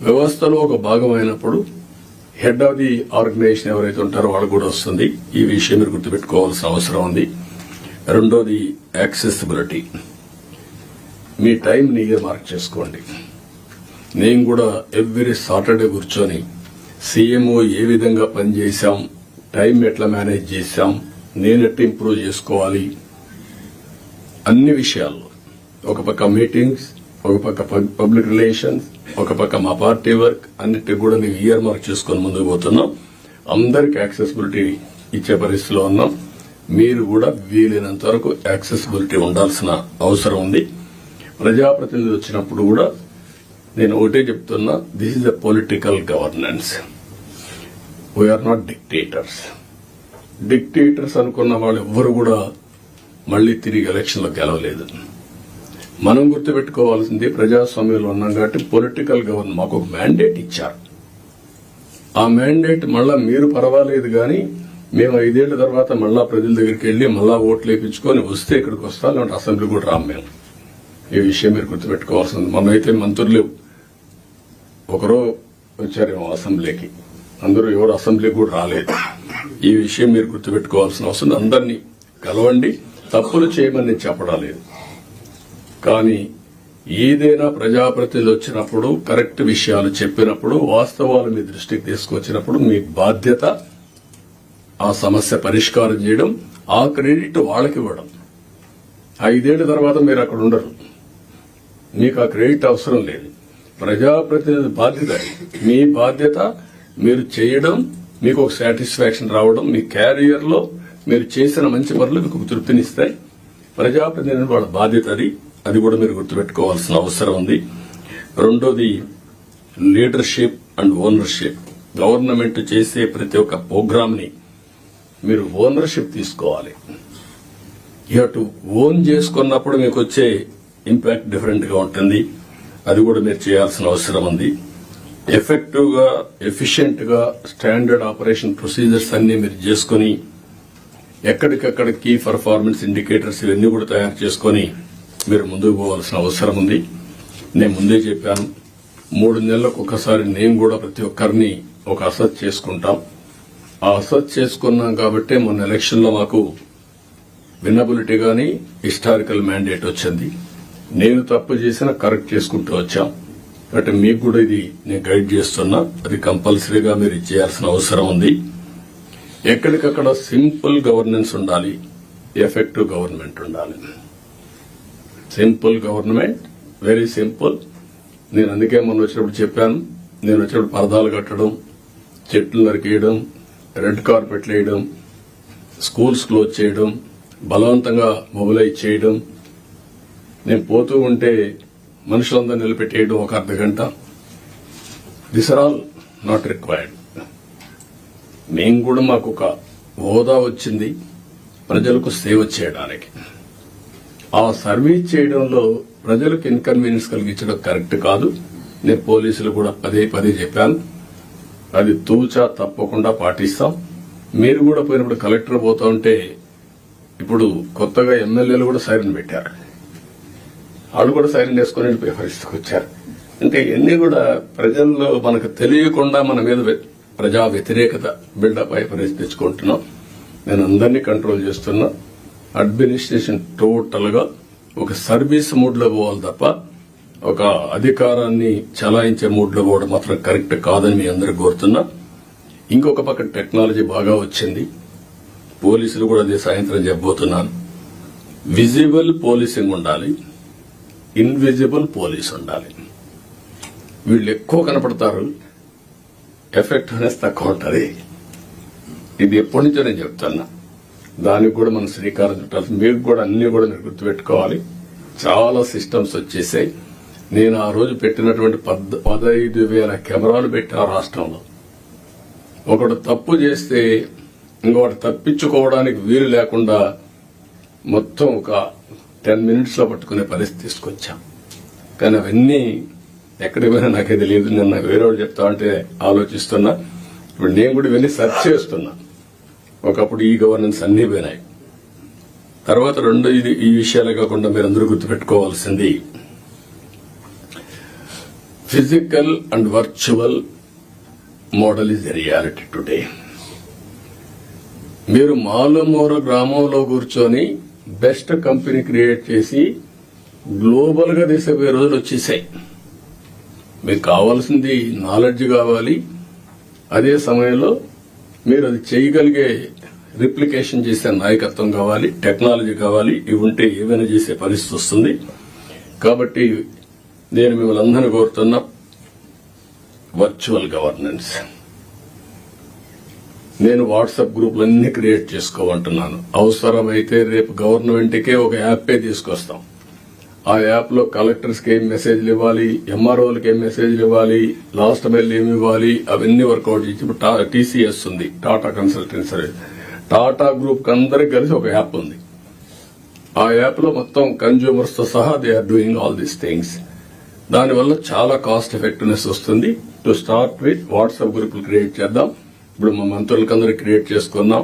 Speaker 5: వ్యవస్థలో ఒక భాగమైనప్పుడు హెడ్ ఆఫ్ ది ఆర్గనైజేషన్ ఎవరైతే ఉంటారో వాళ్ళకు కూడా వస్తుంది. ఈ విషయం మీరు గుర్తుపెట్టుకోవాల్సిన అవసరం ఉంది. రెండోది యాక్సెసిబిలిటీ. మీ టైం ని మార్క్ చేసుకోండి. నేను కూడా ఎవ్రీ సాటర్డే కూర్చొని సీఎంఓ ఏ విధంగా పనిచేశాం, టైం ఎట్లా మేనేజ్ చేశాం, నేను ఎట్లా ఇంప్రూవ్ చేసుకోవాలి, అన్ని విషయాల్లో ఒక పక్క మీటింగ్స్, ఒక పక్క పబ్లిక్ రిలేషన్స్, ఒక పక్క మా పార్టీ వర్క్, అన్నిటి కూడా మేము ఇయర్ మార్క్ చేసుకుని ముందుకు పోతున్నాం. అందరికి యాక్సెసిబిలిటీ ఇచ్చే పరిస్థితిలో ఉన్నాం. మీరు కూడా వీలైనంత వరకు యాక్సెసిబిలిటీ ఉండాల్సిన అవసరం ఉంది. ప్రజాప్రతినిధులు వచ్చినప్పుడు కూడా నేను ఒకటే చెప్తున్నా, this is a political governance. We are not dictators. Dictators అనుకున్న వాళ్ళు ఎవ్వరు కూడా మళ్లీ తిరిగి ఎలక్షన్ లో గెలవలేదు. మనం గుర్తుపెట్టుకోవాల్సింది, ప్రజాస్వామ్యంలో ఉన్నాం కాబట్టి పొలిటికల్ గవర్నెన్స్ మాకు ఒక మ్యాండేట్ ఇచ్చారు. ఆ మ్యాండేట్ మళ్ళా మీరు పర్వాలేదు గాని మేము 5 ఏళ్ల తర్వాత మళ్ళా ప్రజల దగ్గరికి వెళ్లి మళ్ళా ఓట్లు వేయించుకొని వస్తే ఇక్కడికి వస్తాం, లేదంటే అసెంబ్లీ కూడా రాము మేము. ఈ విషయం మీరు గుర్తుపెట్టుకోవాల్సింది. మొన్నైతే మంత్రులు ఒకరో వచ్చారేమో అసెంబ్లీకి, అందరూ ఎవరు అసెంబ్లీకి కూడా రాలేదు. ఈ విషయం మీరు గుర్తుపెట్టుకోవాల్సిన అవసరం. అందరినీ కలవండి. తప్పులు చేయమని నేను చెప్పడం లేదు, కానీ ఏదైనా ప్రజాప్రతినిధులు వచ్చినప్పుడు కరెక్ట్ విషయాలు చెప్పినప్పుడు, వాస్తవాలు మీ దృష్టికి తీసుకొచ్చినప్పుడు మీ బాధ్యత ఆ సమస్య పరిష్కారం చేయడం, ఆ క్రెడిట్ వాళ్ళకి ఇవ్వడం. 5 ఏళ్ల తర్వాత మీరు అక్కడ ఉండరు, మీకు ఆ క్రెడిట్ అవసరం లేదు. ప్రజాప్రతినిధి బాధ్యత, మీ బాధ్యత మీరు చేయడం, మీకు ఒక సాటిస్ఫాక్షన్ రావడం, మీ క్యారియర్ లో మీరు చేసిన మంచి పనులు మీకు తృప్తినిస్తాయి. ప్రజాప్రతినిధి వాళ్ళ బాధ్యత అది కూడా మీరు గుర్తుపెట్టుకోవాల్సిన అవసరం ఉంది. రెండోది లీడర్షిప్ అండ్ ఓనర్షిప్. గవర్నమెంట్ చేసే ప్రతి ఒక్క ప్రోగ్రామ్ ని మీరు ఓనర్షిప్ తీసుకోవాలి. యూ హావ్ టు ఓన్ చేసుకున్నప్పుడు మీకు వచ్చే ఇంపాక్ట్ డిఫరెంట్ గా ఉంటుంది. అది కూడా మీరు చేయాల్సిన అవసరం ఉంది. ఎఫెక్టివ్ గా, ఎఫిషియెంట్ గా స్టాండర్డ్ ఆపరేషన్ ప్రొసీజర్స్ అన్ని మీరు చేసుకుని ఎక్కడికక్కడ కీ పర్ఫార్మెన్స్ ఇండికేటర్స్ ఇవన్నీ కూడా తయారు చేసుకుని మీరు ముందుకు పోవాల్సిన అవసరం ఉంది. నేను ముందే చెప్పాను, 3 నెలలకు ఒకసారి నేను కూడా ప్రతి ఒక్కరిని ఒక అసెస్ చేసుకుంటాం. ఆ అసెస్ చేసుకున్నాం కాబట్టి మొన్న ఎలక్షన్ లో మాకు విన్నబిలిటీ గానీ హిస్టారికల్ మ్యాండేట్ వచ్చింది. నేను తప్పు చేసినా కరెక్ట్ చేసుకుంటూ వచ్చాం. అంటే మీకు కూడా ఇది నేను గైడ్ చేస్తున్నా. అది కంపల్సరీగా మీరు చేయాల్సిన అవసరం ఉంది. ఎక్కడికక్కడ సింపుల్ గవర్నెన్స్ ఉండాలి, ఎఫెక్టివ్ గవర్నమెంట్ ఉండాలి. Simple government, very simple. నేను అందుకే మొన్న వచ్చినప్పుడు చెప్పాను, నేను వచ్చినప్పుడు పరదాలు కట్టడం, చెట్లు నరికేయడం, రెడ్ కార్పెట్లు వేయడం, స్కూల్స్ క్లోజ్ చేయడం, బలవంతంగా మొబిలైజ్ చేయడం, నేను పోతూ ఉంటే మనుషులందరూ నిలబెట్టేయడం ఒక అర్ధగంట. This are all not required. మేము కూడా మాకు ఒక హోదా వచ్చింది ప్రజలకు సేవ చేయడానికి. ఆ సర్వీస్ చేయడంలో ప్రజలకు ఇన్కన్వీనియన్స్ కలిగించడం కరెక్ట్ కాదు. నేను పోలీసులు కూడా పదే చెప్పాను. అది తూచా తప్పకుండా పాటిస్తాం. మీరు కూడా పోయినప్పుడు కలెక్టర్ పోతా ఉంటే ఇప్పుడు కొత్తగా ఎమ్మెల్యేలు కూడా సైరన్ పెట్టారు. వాళ్ళు కూడా సైరన్ వేసుకుని వెళ్ళిపోయే పరిస్థితికి వచ్చారు. అంటే ఇవన్నీ కూడా ప్రజల్లో మనకు తెలియకుండా మన మీద ప్రజా వ్యతిరేకత బిల్డప్ అయ్యే పరిస్థితి తెచ్చుకుంటున్నాం. నేను అందరినీ కంట్రోల్ చేస్తున్నా. అడ్మినిస్ట్రేషన్ టోటల్ గా ఒక సర్వీస్ మూడ్ లో పోవాలి తప్ప ఒక అధికారాన్ని చలాయించే మూడ్ లో పోవడం మాత్రం కరెక్ట్ కాదని మీ అందరూ కోరుతున్నా. ఇంకొక పక్క టెక్నాలజీ బాగా వచ్చింది. పోలీసులు కూడా అదే సాయంత్రం చెప్పబోతున్నాను. విజిబుల్ పోలీసింగ్ ఉండాలి, ఇన్విజిబుల్ పోలీస్ ఉండాలి. వీళ్ళు ఎక్కువ కనపడతారు, ఎఫెక్టివ్నెస్ తక్కువ ఉంటుంది. ఇది ఎప్పటి నుంచో నేను చెప్తున్నా. దానికి కూడా మనం శ్రీకారం చుట్టాల్సి. మీకు కూడా అన్ని కూడా మీరు గుర్తుపెట్టుకోవాలి. చాలా సిస్టమ్స్ వచ్చేసాయి. నేను ఆ రోజు పెట్టినటువంటి 15,000 కెమెరాలు పెట్టిన రాష్ట్రంలో. ఒకడు తప్పు చేస్తే ఇంకొకటి తప్పించుకోవడానికి వీలు లేకుండా మొత్తం ఒక 10 మినిట్స్ లో పట్టుకునే పరిస్థితి తీసుకొచ్చాం. కానీ అవన్నీ ఎక్కడికి పోయినా నాకే తెలియదు. నిన్న వేరే వాళ్ళు చెప్తా ఉంటే ఆలోచిస్తున్నా. ఇప్పుడు నేను కూడా ఇవన్నీ సెర్చ్ చేస్తున్నా. ఒకప్పుడు ఈ గవర్నెన్స్ అన్ని పోయినాయి. తర్వాత రెండు ఈ విషయాలే కాకుండా మీరందరూ గుర్తుపెట్టుకోవాల్సింది physical and virtual model is a reality today. మీరు మాలుమూర గ్రామంలో కూర్చొని బెస్ట్ కంపెనీ క్రియేట్ చేసి గ్లోబల్ గా తీసిపోయే రోజులు వచ్చేసాయి. మీకు కావాల్సింది నాలెడ్జ్ కావాలి. అదే సమయంలో మీరు అది చేయగలిగే రిప్లికేషన్ చేసే నాయకత్వం కావాలి, టెక్నాలజీ కావాలి. ఇవి ఉంటే ఏమైనా చేసే పరిస్థితి వస్తుంది. కాబట్టి నేను మిమ్మల్ని అందరినీ కోరుతున్నా, వర్చువల్ గవర్నెన్స్. నేను వాట్సాప్ గ్రూపులన్నీ క్రియేట్ చేసుకోమంటున్నాను. అవసరమైతే రేపు గవర్నమెంట్కే ఒక యాపే తీసుకొస్తాం. ఆ యాప్ లో కలెక్టర్స్ కి ఏం మెసేజ్లు ఇవ్వాలి, ఎంఆర్ఓలకి ఏం మెసేజ్లు ఇవ్వాలి, లాస్ట్ మైల్ ఏమి ఇవ్వాలి, అవన్నీ వర్కౌట్ చేసి ఇప్పుడు టీసీఎస్ ఉంది, Tata consultancy service. Tata group అందరికి కలిసి ఒక యాప్ ఉంది. ఆ యాప్ లో మొత్తం కన్జ్యూమర్స్ తో సహా they are doing all these things. దానివల్ల చాలా కాస్ట్ ఎఫెక్టివ్నెస్ వస్తుంది. టు స్టార్ట్ విత్ వాట్సాప్ గ్రూపులు క్రియేట్ చేద్దాం. ఇప్పుడు మా మంత్రులకందరూ క్రియేట్ చేసుకున్నాం,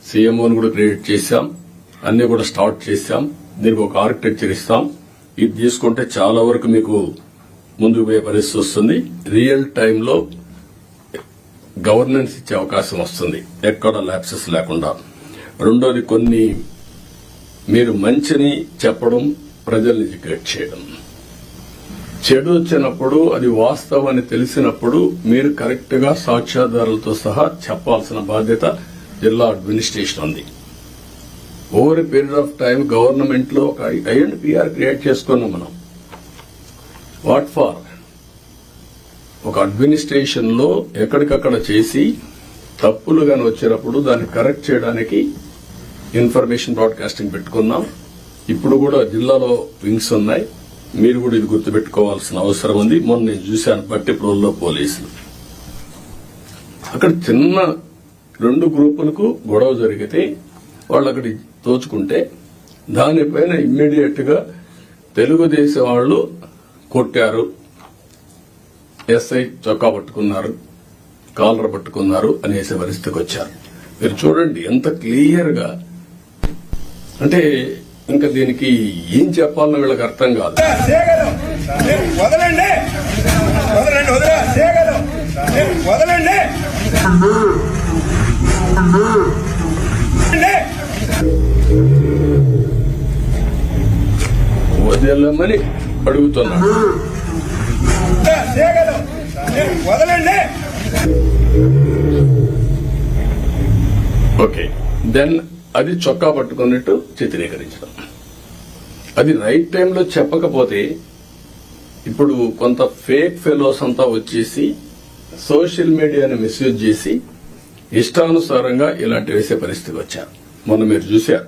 Speaker 5: సీఎంఓని కూడా క్రియేట్ చేశాం, అన్ని కూడా స్టార్ట్ చేశాం. దీనికి ఒక ఆర్కిటెక్చర్ ఇస్తాం. ఇది తీసుకుంటే చాలా వరకు మీకు ముందుకు పోయే పరిస్థితి వస్తుంది. రియల్ టైంలో గవర్నెన్స్ ఇచ్చే అవకాశం వస్తుంది, ఎక్కడ ల్యాప్సెస్ లేకుండా. రెండోది, కొన్ని మీరు మంచిని చెప్పడం, ప్రజల్ని ఎడ్యుకేట్ చేయడం. చెడు వచ్చినప్పుడు అది వాస్తవాన్ని తెలిసినప్పుడు మీరు కరెక్ట్ గా సాక్ష్యాధారాలతో సహా చెప్పాల్సిన బాధ్యత జిల్లా అడ్మినిస్ట్రేషన్ ఉంది. Over a period of time government లో ఒక ఐఎండ్పిఆర్ క్రియేట్ చేసుకున్నాం మనం. What for? ఒక అడ్మినిస్ట్రేషన్ లో ఎక్కడికక్కడ చేసి తప్పులు గాని వచ్చినప్పుడు దాన్ని కరెక్ట్ చేయడానికి ఇన్ఫర్మేషన్ బ్రాడ్కాస్టింగ్ పెట్టుకున్నాం. ఇప్పుడు కూడా జిల్లాలో వింగ్స్ ఉన్నాయి. మీరు కూడా ఇది గుర్తుపెట్టుకోవాల్సిన అవసరం ఉంది. మొన్న నేను చూశాను బట్టిప్రోల్లో పోలీసులు. అక్కడ చిన్న 2 గ్రూపులకు గొడవ జరిగితే వాళ్ళు అక్కడి దోచుకుంటే దానిపైన ఇమ్మీడియట్ గా తెలుగుదేశం వాళ్ళు కొట్టారు, ఎస్ఐ చొక్కా పట్టుకున్నారు, కాలర్ పట్టుకున్నారు అనేసే పరిస్థితికి వచ్చారు. మీరు చూడండి ఎంత క్లియర్ గా. అంటే ఇంకా దీనికి ఏం చెప్పాలనో వీళ్ళకి అర్థం కాదు.
Speaker 6: వదలండి, వదలండి, వదలండి.
Speaker 5: వదలమని అడుగుతున్నాను.
Speaker 6: వదలండి.
Speaker 5: ఓకే, దెన్ అది చొక్కా పట్టుకున్నట్టు చిత్రీకరించడం. అది రైట్ టైంలో చెప్పకపోతే ఇప్పుడు కొంత ఫేక్ ఫెలోస్ అంతా వచ్చేసి సోషల్ మీడియాని మిస్యూజ్ చేసి ఇష్టానుసారంగా ఇలాంటి వేసే పరిస్థితికి వచ్చారు. మొన్న మీరు చూశారు,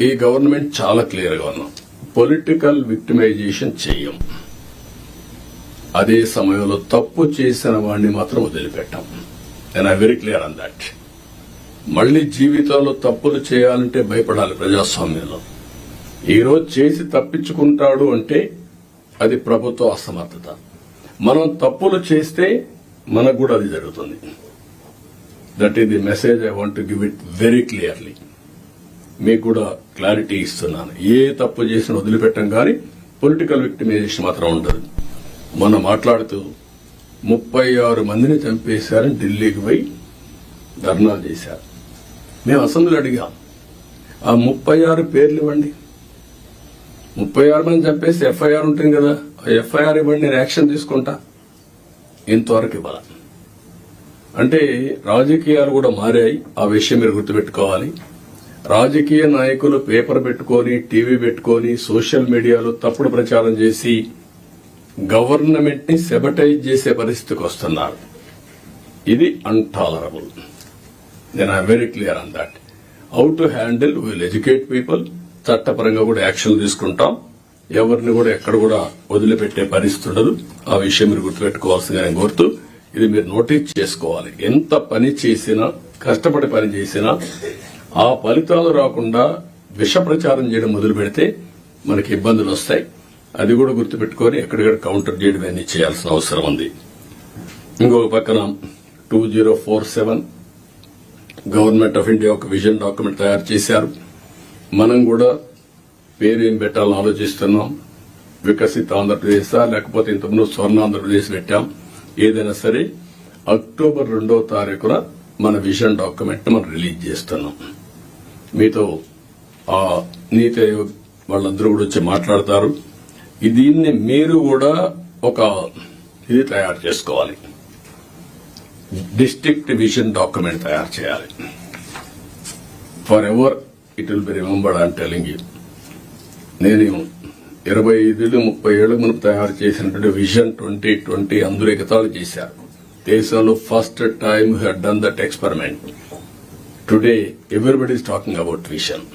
Speaker 5: ఈ గవర్నమెంట్ చాలా క్లియర్ గా ఉన్నాం, పొలిటికల్ విక్టిమైజేషన్ చెయ్యం. అదే సమయంలో తప్పు చేసిన వాడిని మాత్రం వదిలిపెట్టాం. And I very clear on that. మళ్లీ జీవితంలో తప్పులు చేయాలంటే భయపడాలి ప్రజాస్వామ్యంలో. ఈ రోజు చేసి తప్పించుకుంటాడు అంటే అది ప్రభుత్వ అసమర్థత. మనం తప్పులు చేస్తే మనకు కూడా అది జరుగుతుంది. That is the message I want to give it very clearly. మీకు కూడా క్లారిటీ ఇస్తున్నాను. ఏ తప్పు చేసినా వదిలిపెట్టం కానీ పొలిటికల్ విక్టిమైజేషన్ మాత్రం ఉండదు. మొన్న మాట్లాడుతూ 36 మందిని చంపేశారని ఢిల్లీకి పోయి ధర్నాలు చేశారు. మేము అసెంబ్లీలో అడిగాం, ఆ 36 పేర్లు ఇవ్వండి. 36 మంది చంపేసి ఎఫ్ఐఆర్ ఉంటుంది కదా, ఆ ఎఫ్ఐఆర్ ఇవ్వండి, నేను యాక్షన్ తీసుకుంటా. ఇంతవరకు ఇవ్వాలి. అంటే రాజకీయాలు కూడా మారాయి. ఆ విషయం మీరు గుర్తుపెట్టుకోవాలి. రాజకీయ నాయకులు పేపర్ పెట్టుకొని, టీవీ పెట్టుకొని, సోషల్ మీడియాలో తప్పుడు ప్రచారం చేసి గవర్నమెంట్ ని సెబటైజ్ చేసే పరిస్థితికి వస్తున్నారు. ఇది అన్టాలరబుల్. నేను I very clear on that. How to handle, will educate people. చట్టపరంగా కూడా యాక్షన్ తీసుకుంటాం. ఎవరిని కూడా ఎక్కడ కూడా వదిలిపెట్టే పరిస్థితి ఉండదు. ఆ విషయం మీరు గుర్తుపెట్టుకోవాల్సిందిగా నేను కోరుతూ, ఇది మీరు నోటీస్ చేసుకోవాలి. ఎంత పని చేసినా, కష్టపడి పని చేసినా ఆ ఫలితాలు రాకుండా విష ప్రచారం చేయడం మొదలు పెడితే మనకి ఇబ్బందులు వస్తాయి. అది కూడా గుర్తుపెట్టుకుని ఎక్కడిక్కడ కౌంటర్ చేయడం అన్ని చేయాల్సిన అవసరం ఉంది. ఇంకొక పక్కన 2047 గవర్నమెంట్ ఆఫ్ ఇండియా ఒక విజన్ డాక్యుమెంట్ తయారు చేశారు. మనం కూడా పేరేం పెట్టాలని ఆలోచిస్తున్నాం. వికసిత ఆంధ్రప్రదేశ్ లేకపోతే ఇంతకుముందు స్వర్ణ ఆంధ్రప్రదేశ్ పెట్టాం. ఏదైనా సరే అక్టోబర్ 2వ తారీఖున మన విజన్ డాక్యుమెంట్ మనం రిలీజ్ చేస్తున్నాం. మీతో ఆ నీతి ఆయోగ్ వాళ్ళందరూ కూడా వచ్చి మాట్లాడతారు. దీన్ని మీరు కూడా ఒక ఇది తయారు చేసుకోవాలి. డిస్ట్రిక్ట్ విజన్ డాక్యుమెంట్ తయారు చేయాలి. For ever it will be remembered. I'm telling you, నేను 25-30 ఏళ్ల ముందు తయారు చేసినటువంటి విజన్ 2020 అందరూ ఎగతాళి చేశారు. దేశంలో first time who had done that experiment. Today everybody is talking about vision.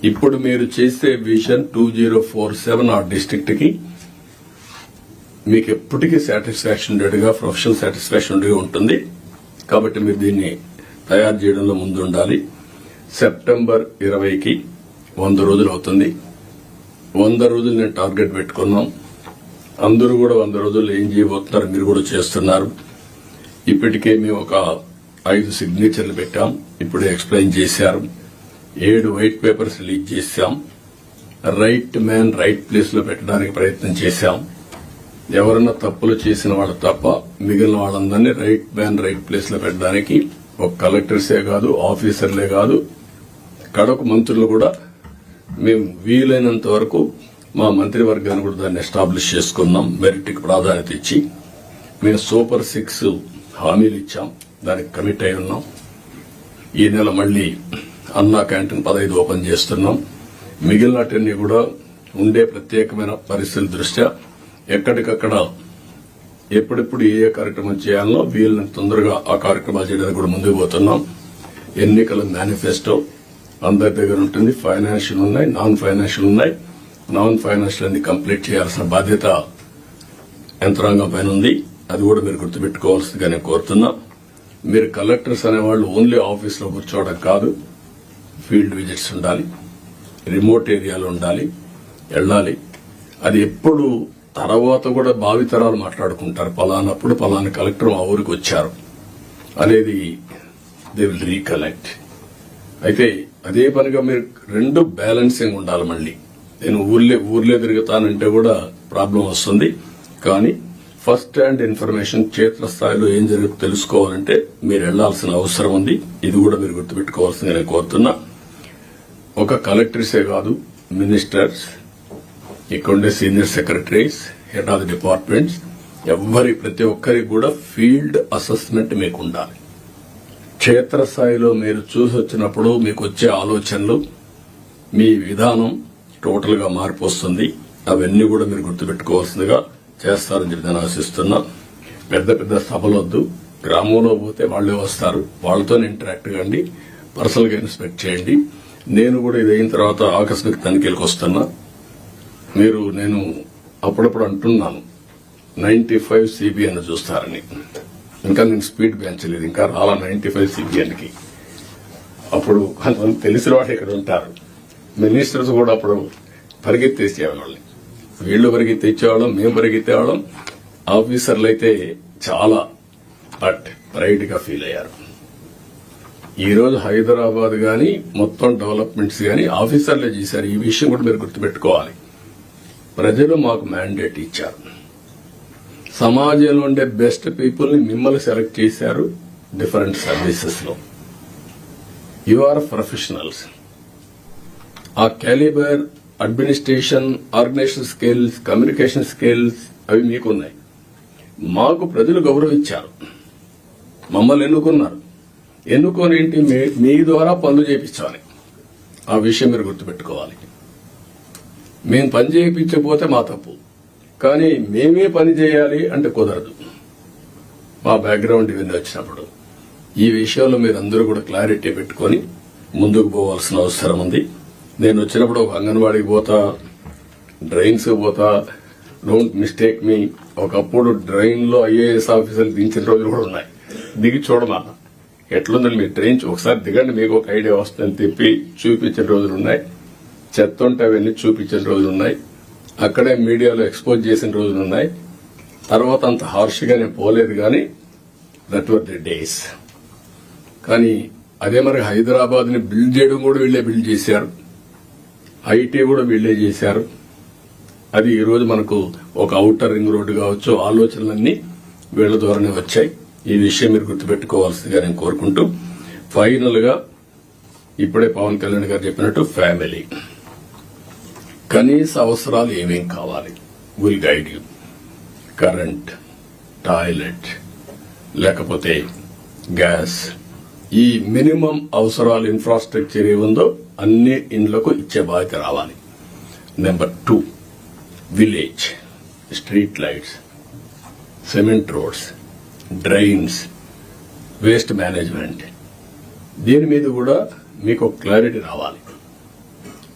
Speaker 5: ఇప్పుడు మీరు చేసే విజన్ 2047 ఆ డిస్ట్రిక్ట్ కి మీకు ఎప్పటికీ సాటిస్ఫాక్షన్ ఉండేట్టుగా, ప్రొఫెషనల్ సాటిస్ఫాక్షన్ ఉండేగా ఉంటుంది. కాబట్టి మీరు దీన్ని తయారు చేయడంలో ముందు ఉండాలి. సెప్టెంబర్ 20కి 100 రోజులు అవుతుంది. 100 రోజులు నేను టార్గెట్ పెట్టుకున్నాం. అందరూ కూడా 100 రోజులు ఏం చేయబోతున్నారు మీరు కూడా చేస్తున్నారు. ఇప్పటికే మేము ఒక 5 సిగ్నేచర్లు పెట్టాం. ఇప్పుడే ఎక్స్ప్లెయిన్ చేశారు. 7 వైట్ పేపర్స్ రిలీజ్ చేశాం. రైట్ మ్యాన్ రైట్ ప్లేస్ లో పెట్టడానికి ప్రయత్నం చేశాం. ఎవరన్నా తప్పులు చేసిన వాళ్ళు తప్ప మిగిలిన వాళ్ళందరినీ రైట్ మ్యాన్ రైట్ ప్లేస్ లో పెట్టడానికి ఒక కలెక్టర్సే కాదు, ఆఫీసర్లే కాదు, కడకు మంత్రులు కూడా మేము వీలైనంత వరకు మా మంత్రివర్గాన్ని కూడా దాన్ని ఎస్టాబ్లిష్ చేసుకున్నాం. మెరిట్ కి ప్రాధాన్యత ఇచ్చి మేము సూపర్ 6 హామీలు ఇచ్చాం. దానికి కమిట్ అయి ఉన్నాం. ఈ నెల మళ్లీ అన్నా క్యాంటీన్ 15 ఓపెన్ చేస్తున్నాం. మిగిలినటన్నీ కూడా ఉండే ప్రత్యేకమైన పరిస్థితుల దృష్ట్యా ఎక్కడికక్కడ ఎప్పుడెప్పుడు ఏ కార్యక్రమం చేయాలనో వీళ్ళని తొందరగా ఆ కార్యక్రమాలు చేయడానికి కూడా ముందుకు పోతున్నాం. ఎన్నికల మేనిఫెస్టో అందరి దగ్గర ఉంటుంది. ఫైనాన్షియల్ ఉన్నాయి, నాన్ ఫైనాన్షియల్ ఉన్నాయి. నాన్ ఫైనాన్షియల్ అన్ని కంప్లీట్ చేయాల్సిన బాధ్యత యంత్రాంగం పైన ఉంది. అది కూడా మీరు గుర్తుపెట్టుకోవాల్సిందిగా నేను కోరుతున్నా. మీరు కలెక్టర్స్ అనేవాళ్ళు ఓన్లీ ఆఫీసులో కూర్చోవడం కాదు, ఫీల్డ్ విజిట్స్ ఉండాలి, రిమోట్ ఏరియాలో ఉండాలి, వెళ్ళాలి. అది ఎప్పుడు తర్వాత కూడా భావితరాలు మాట్లాడుకుంటారు, పలానప్పుడు పలానా కలెక్టర్ మా ఊరికి వచ్చారు అనేది దే విల్ రీకలెక్ట్. అయితే అదే పనిగా మీరు 2 బ్యాలెన్సింగ్ ఉండాలి. మళ్ళీ నేను ఊర్లే తిరుగుతానంటే కూడా ప్రాబ్లం వస్తుంది. కానీ ఫస్ట్ హ్యాండ్ ఇన్ఫర్మేషన్ క్షేత్రస్థాయిలో ఏం జరుగుతుందో తెలుసుకోవాలంటే మీరు వెళ్లాల్సిన అవసరం ఉంది. ఇది కూడా మీరు గుర్తుపెట్టుకోవాల్సిందిగా నేను కోరుతున్నా. ఒక కలెక్టర్సే కాదు, మినిస్టర్స్, ఇక్కడుండే senior secretaries, head of the departments, ప్రతి ఒక్కరికి కూడా ఫీల్డ్ అసెస్మెంట్ మీకు ఉండాలి. క్షేత్రస్థాయిలో మీరు చూసి వచ్చినప్పుడు మీకు వచ్చే ఆలోచనలు, మీ విధానం టోటల్ గా మార్పు వస్తుంది. అవన్నీ కూడా మీరు గుర్తుపెట్టుకోవాల్సిందిగా చేస్తారని చెప్పి నేను ఆశిస్తున్నా. పెద్ద పెద్ద సభలొద్దు, గ్రామంలో పోతే వాళ్లే వస్తారు, వాళ్లతో ఇంటరాక్ట్ కండి, పర్సనల్ గా ఇన్స్పెక్ట్ చేయండి. నేను కూడా ఇది అయిన తర్వాత ఆకస్మిక తనిఖీలకు వస్తున్నా. నేను అప్పుడప్పుడు అంటున్నాను 95 CBN చూస్తారని. ఇంకా నేను స్పీడ్ పెంచలేదు, ఇంకా రాలా 95 CBN కి. అప్పుడు కొంతమంది తెలిసిన వాళ్ళు ఇక్కడ ఉంటారు, మినిస్టర్స్ కూడా అప్పుడు పరిగెత్తేసేవాళ్ళని. వీళ్లు పరిగెత్తేవాళ్ళం, మేము పరిగెత్తేవాళ్ళం. ఆఫీసర్లు అయితే చాలా ప్రైడ్ గా ఫీల్ అయ్యారు. ఈ రోజు హైదరాబాద్ గాని మొత్తం డెవలప్మెంట్స్ గాని ఆఫీసర్లే చేశారు. ఈ విషయం కూడా మీరు గుర్తుపెట్టుకోవాలి. ప్రజలు మాకు మ్యాండేట్ ఇచ్చారు. సమాజంలో ఉండే బెస్ట్ పీపుల్ ని మిమ్మల్ని సెలెక్ట్ చేశారు డిఫరెంట్ సర్వీసెస్ లో. You are professionals. ఆ calibre, administration, organisation skills, communication skills అవి మీకున్నాయి. మాకు ప్రజలు గౌరవించారు, మమ్మల్ని ఎన్నుకున్నారు. ఎన్నుకొని మీ ద్వారా పనులు చేయించాలి. ఆ విషయం మీరు గుర్తుపెట్టుకోవాలి. మేము పని చేయించకపోతే మా తప్పు, కానీ మేమే పని చేయాలి అంటే కుదరదు. మా బ్యాక్గ్రౌండ్ ఇవన్నీ వచ్చినప్పుడు ఈ విషయంలో మీరందరూ కూడా క్లారిటీ పెట్టుకుని ముందుకు పోవాల్సిన అవసరం ఉంది. నేను వచ్చినప్పుడు ఒక అంగన్వాడీకి పోతా, డ్రైన్స్ పోతా, డోంట్ మిస్టేక్ మీ. ఒకప్పుడు డ్రైన్ లో IAS ఆఫీసర్లు దించిన రోజులు కూడా ఉన్నాయి. దిగి చూడమా ఎట్లుందని మీ ట్రైన్ ఒకసారి దిగండి, మీకు ఒక ఐడియా వస్తుందని తిప్పి చూపించిన రోజులు ఉన్నాయి. చెత్త ఉంటే అవన్నీ చూపించిన రోజులు ఉన్నాయి. అక్కడే మీడియాలో ఎక్స్పోజ్ చేసిన రోజులు ఉన్నాయి. తర్వాత అంత హార్ష్ గా నేను పోలేదు, కానీ దట్ వర్ ది డేస్. కానీ అదే మరి హైదరాబాద్ ని బిల్డ్ చేయడం కూడా వీళ్లే బిల్డ్ చేశారు, ఐటీ కూడా వీళ్లే చేశారు. అది ఈ రోజు మనకు ఒక ఔటర్ రింగ్ రోడ్డు కావచ్చు, ఆలోచనలన్నీ వీళ్ల ద్వారానే వచ్చాయి. ఈ విషయం మీరు గుర్తుపెట్టుకోవాల్సిందిగా నేను కోరుకుంటూ, ఫైనల్ గా ఇప్పుడే పవన్ కళ్యాణ్ గారు చెప్పినట్టు ఫ్యామిలీ కనీస అవసరాలు ఏమేం కావాలి will guide you. Current, toilet, లేకపోతే గ్యాస్, ఈ మినిమం అవసరాలు ఇన్ఫ్రాస్ట్రక్చర్ ఏముందో అన్ని ఇండ్లకు ఇచ్చే బాధ్యత రావాలి. Number 2, village street lights, cement roads, drains, waste management, దీని మీద కూడా మీకు క్లారిటీ రావాలి.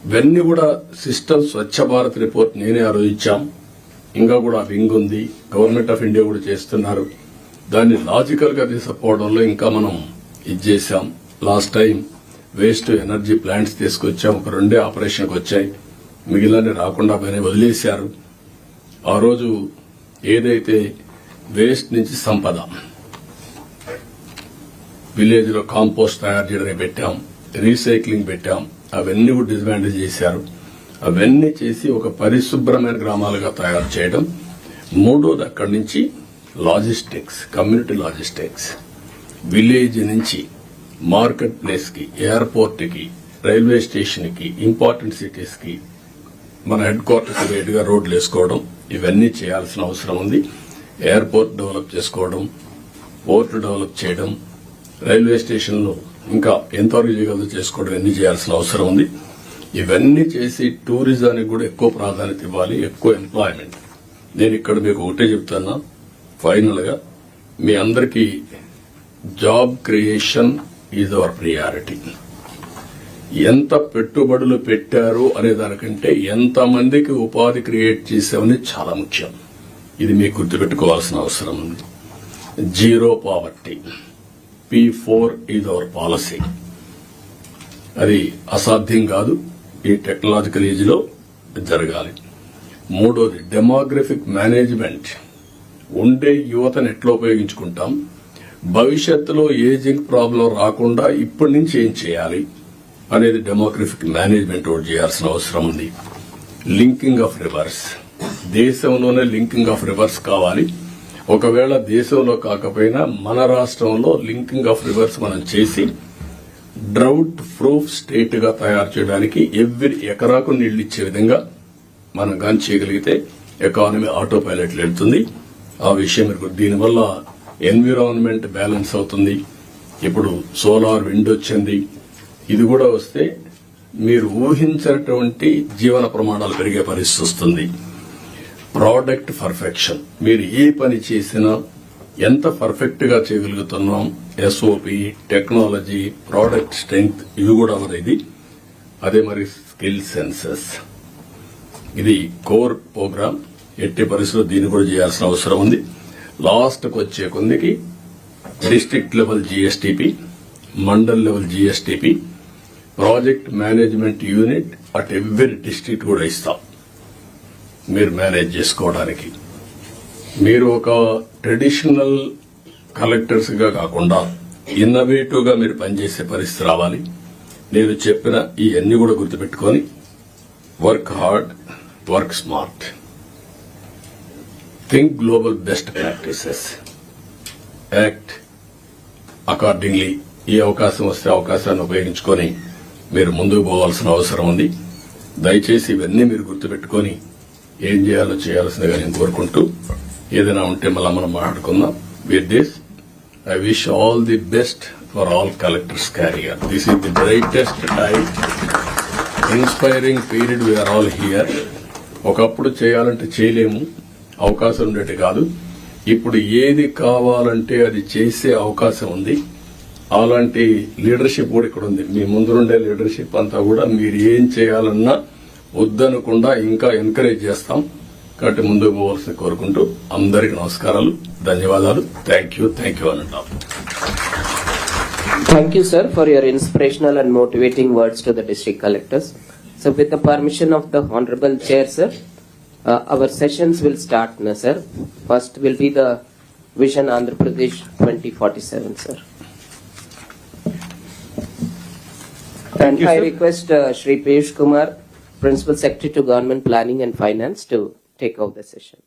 Speaker 5: ఇవన్నీ కూడా సిస్టమ్ స్వచ్ఛ భారత్ రిపోర్ట్ నేనే ఆ రోజు ఇచ్చాం. ఇంకా కూడా వింగ్ ఉంది, గవర్నమెంట్ ఆఫ్ ఇండియా కూడా చేస్తున్నారు. దాన్ని లాజికల్ గా తీసుకుపోవడంలో ఇంకా మనం ఇది చేశాం. Last time waste energy plants తీసుకొచ్చాం, ఒక 2 ఆపరేషన్కి వచ్చాయి, మిగిలిన రాకుండా పైన వదిలేశారు. ఆ రోజు ఏదైతే వేస్ట్ నుంచి సంపద, విలేజ్ లో కాంపోస్ట్ తయారు చేయడానికి పెట్టాం, రీసైక్లింగ్ పెట్టాం, అవన్నీ కూడా డిస్మాండిల్ చేశారు. అవన్నీ చేసి ఒక పరిశుభ్రమైన గ్రామాలుగా తయారు చేయడం. 3వది అక్కడి నుంచి లాజిస్టిక్స్, కమ్యూనిటీ లాజిస్టిక్స్, విలేజ్ నుంచి మార్కెట్ ప్లేస్ కి, ఎయిర్పోర్ట్ కి, రైల్వే స్టేషన్ కి, ఇంపార్టెంట్ సిటీస్ కి, మన హెడ్ క్వార్టర్స్ రేట్ గా రోడ్లు వేసుకోవడం, ఇవన్నీ చేయాల్సిన అవసరం ఉంది. ఎయిర్పోర్ట్ డెవలప్ చేసుకోవడం, పోర్ట్ డెవలప్ చేయడం, రైల్వే స్టేషన్లు ఇంకా ఎంతవరకు చేయగలదో చేసుకోవడం, ఇవన్నీ చేయాల్సిన అవసరం ఉంది. ఇవన్నీ చేసి టూరిజానికి కూడా ఎక్కువ ప్రాధాన్యత ఇవ్వాలి, ఎక్కువ ఎంప్లాయ్మెంట్. నేను ఇక్కడ మీకు ఒకటే చెప్తున్నా, ఫైనల్ గా మీ అందరికీ job creation is our priority. ఎంత పెట్టుబడులు పెట్టారు అనే దానికంటే ఎంత మందికి ఉపాధి క్రియేట్ చేసామని చాలా ముఖ్యం. ఇది మీకు గుర్తుపెట్టుకోవాల్సిన అవసరం ఉంది. Zero poverty, P4 is our policy. అది అసాధ్యం కాదు, ఈ టెక్నాలజికల్ ఏజ్ లో జరగాలి. 3వది డెమోగ్రఫిక్ మేనేజ్మెంట్. ఉండే యువతను ఎట్లా ఉపయోగించుకుంటాం, భవిష్యత్తులో ఏజింగ్ ప్రాబ్లం రాకుండా ఇప్పటి నుంచి ఏం చేయాలి అనేది డెమోగ్రఫిక్ మేనేజ్మెంట్ ఒకటి చేయాల్సిన అవసరం ఉంది. లింకింగ్ ఆఫ్ రివర్స్, దేశంలోనే లింకింగ్ ఆఫ్ రివర్స్ కావాలి. ఒకవేళ దేశంలో కాకపోయినా మన రాష్ట్రంలో లింకింగ్ ఆఫ్ రివర్స్ మనం చేసి డ్రౌట్ ప్రూఫ్ స్టేట్ గా తయారు చేయడానికి ఎవ్రీ ఎకరాకు నీళ్లు ఇచ్చే విధంగా మనం గాని చేయగలిగితే ఎకానమీ ఆటో పైలట్ వెళ్తుంది. ఆ విషయం మీరు దీనివల్ల ఎన్విరాన్మెంట్ బ్యాలెన్స్ అవుతుంది. ఇప్పుడు సోలార్ విండ్ వచ్చింది, ఇది కూడా వస్తే మీరు ఊహించినటువంటి జీవన ప్రమాణాలు పెరిగే పరిస్థితి వస్తుంది. ప్రోడక్ట్ పర్ఫెక్షన్, మీరు ఏ పని చేసినా ఎంత పర్ఫెక్ట్ గా చేయగలుగుతున్నాం, ఎస్ఓపి, టెక్నాలజీ, ప్రోడక్ట్ స్ట్రెంగ్త్, ఇవి కూడా ఇది. అదే మరి స్కిల్ సెన్సెస్, ఇది కోర్ ప్రోగ్రామ్. ఎట్టి పరిస్థితుల్లో దీన్ని కూడా చేయాల్సిన అవసరం ఉంది. లాస్ట్ కు వచ్చే కొందికి district level GSTP, mandal level GSTP, project management unit at every district కూడా ఇస్తాం మీరు మేనేజ్ చేసుకోవడానికి. మీరు ఒక ట్రెడిషనల్ కలెక్టర్స్ గా కాకుండా ఇన్నోవేటివ్ గా మీరు పనిచేసే పరిస్థితి రావాలి. నేను చెప్పిన ఈ అన్ని కూడా గుర్తుపెట్టుకొని work hard, work smart, think global best practices, act accordingly. ఈ అవకాశం వస్తే అవకాశాన్ని ఉపయోగించుకొని మీరు ముందుకు పోవాల్సిన అవసరం ఉంది. దయచేసి ఇవన్నీ మీరు గుర్తుపెట్టుకొని ఏం చేయాలో చేయాల్సిందిగా నేను కోరుకుంటూ, ఏదైనా ఉంటే మళ్ళా మనం మాట్లాడుకుందాం. With this I wish all the best for all collectors career. This is the greatest time, inspiring period. We are all here. ఒకప్పుడు చేయాలంటే చేయలేము, అవకాశం ఉండేది కాదు. ఇప్పుడు ఏది కావాలంటే అది చేసే అవకాశం ఉంది. అలాంటి లీడర్షిప్ కూడా ఇక్కడ ఉంది. మీ ముందుండే లీడర్షిప్ అంతా కూడా మీరు ఏం చేయాలన్నా వద్దనకుండా ఇంకా ఎంకరేజ్ చేస్తాం. కాబట్టి ముందుకు పోవాల్సిన కోరుకుంటూ అందరికి నమస్కారాలు, ధన్యవాదాలు. థ్యాంక్ యూ అని అంటాం.
Speaker 1: Thank you, sir, for your inspirational and motivating words to the district collectors. So, with the permission of the Honorable Chair, sir, our sessions will start now, sir. First will be the Vision Andhra Pradesh 2047, sir. And I request Shri Piyush Kumar, Principal Secretary to Government Planning and Finance, to take over the session.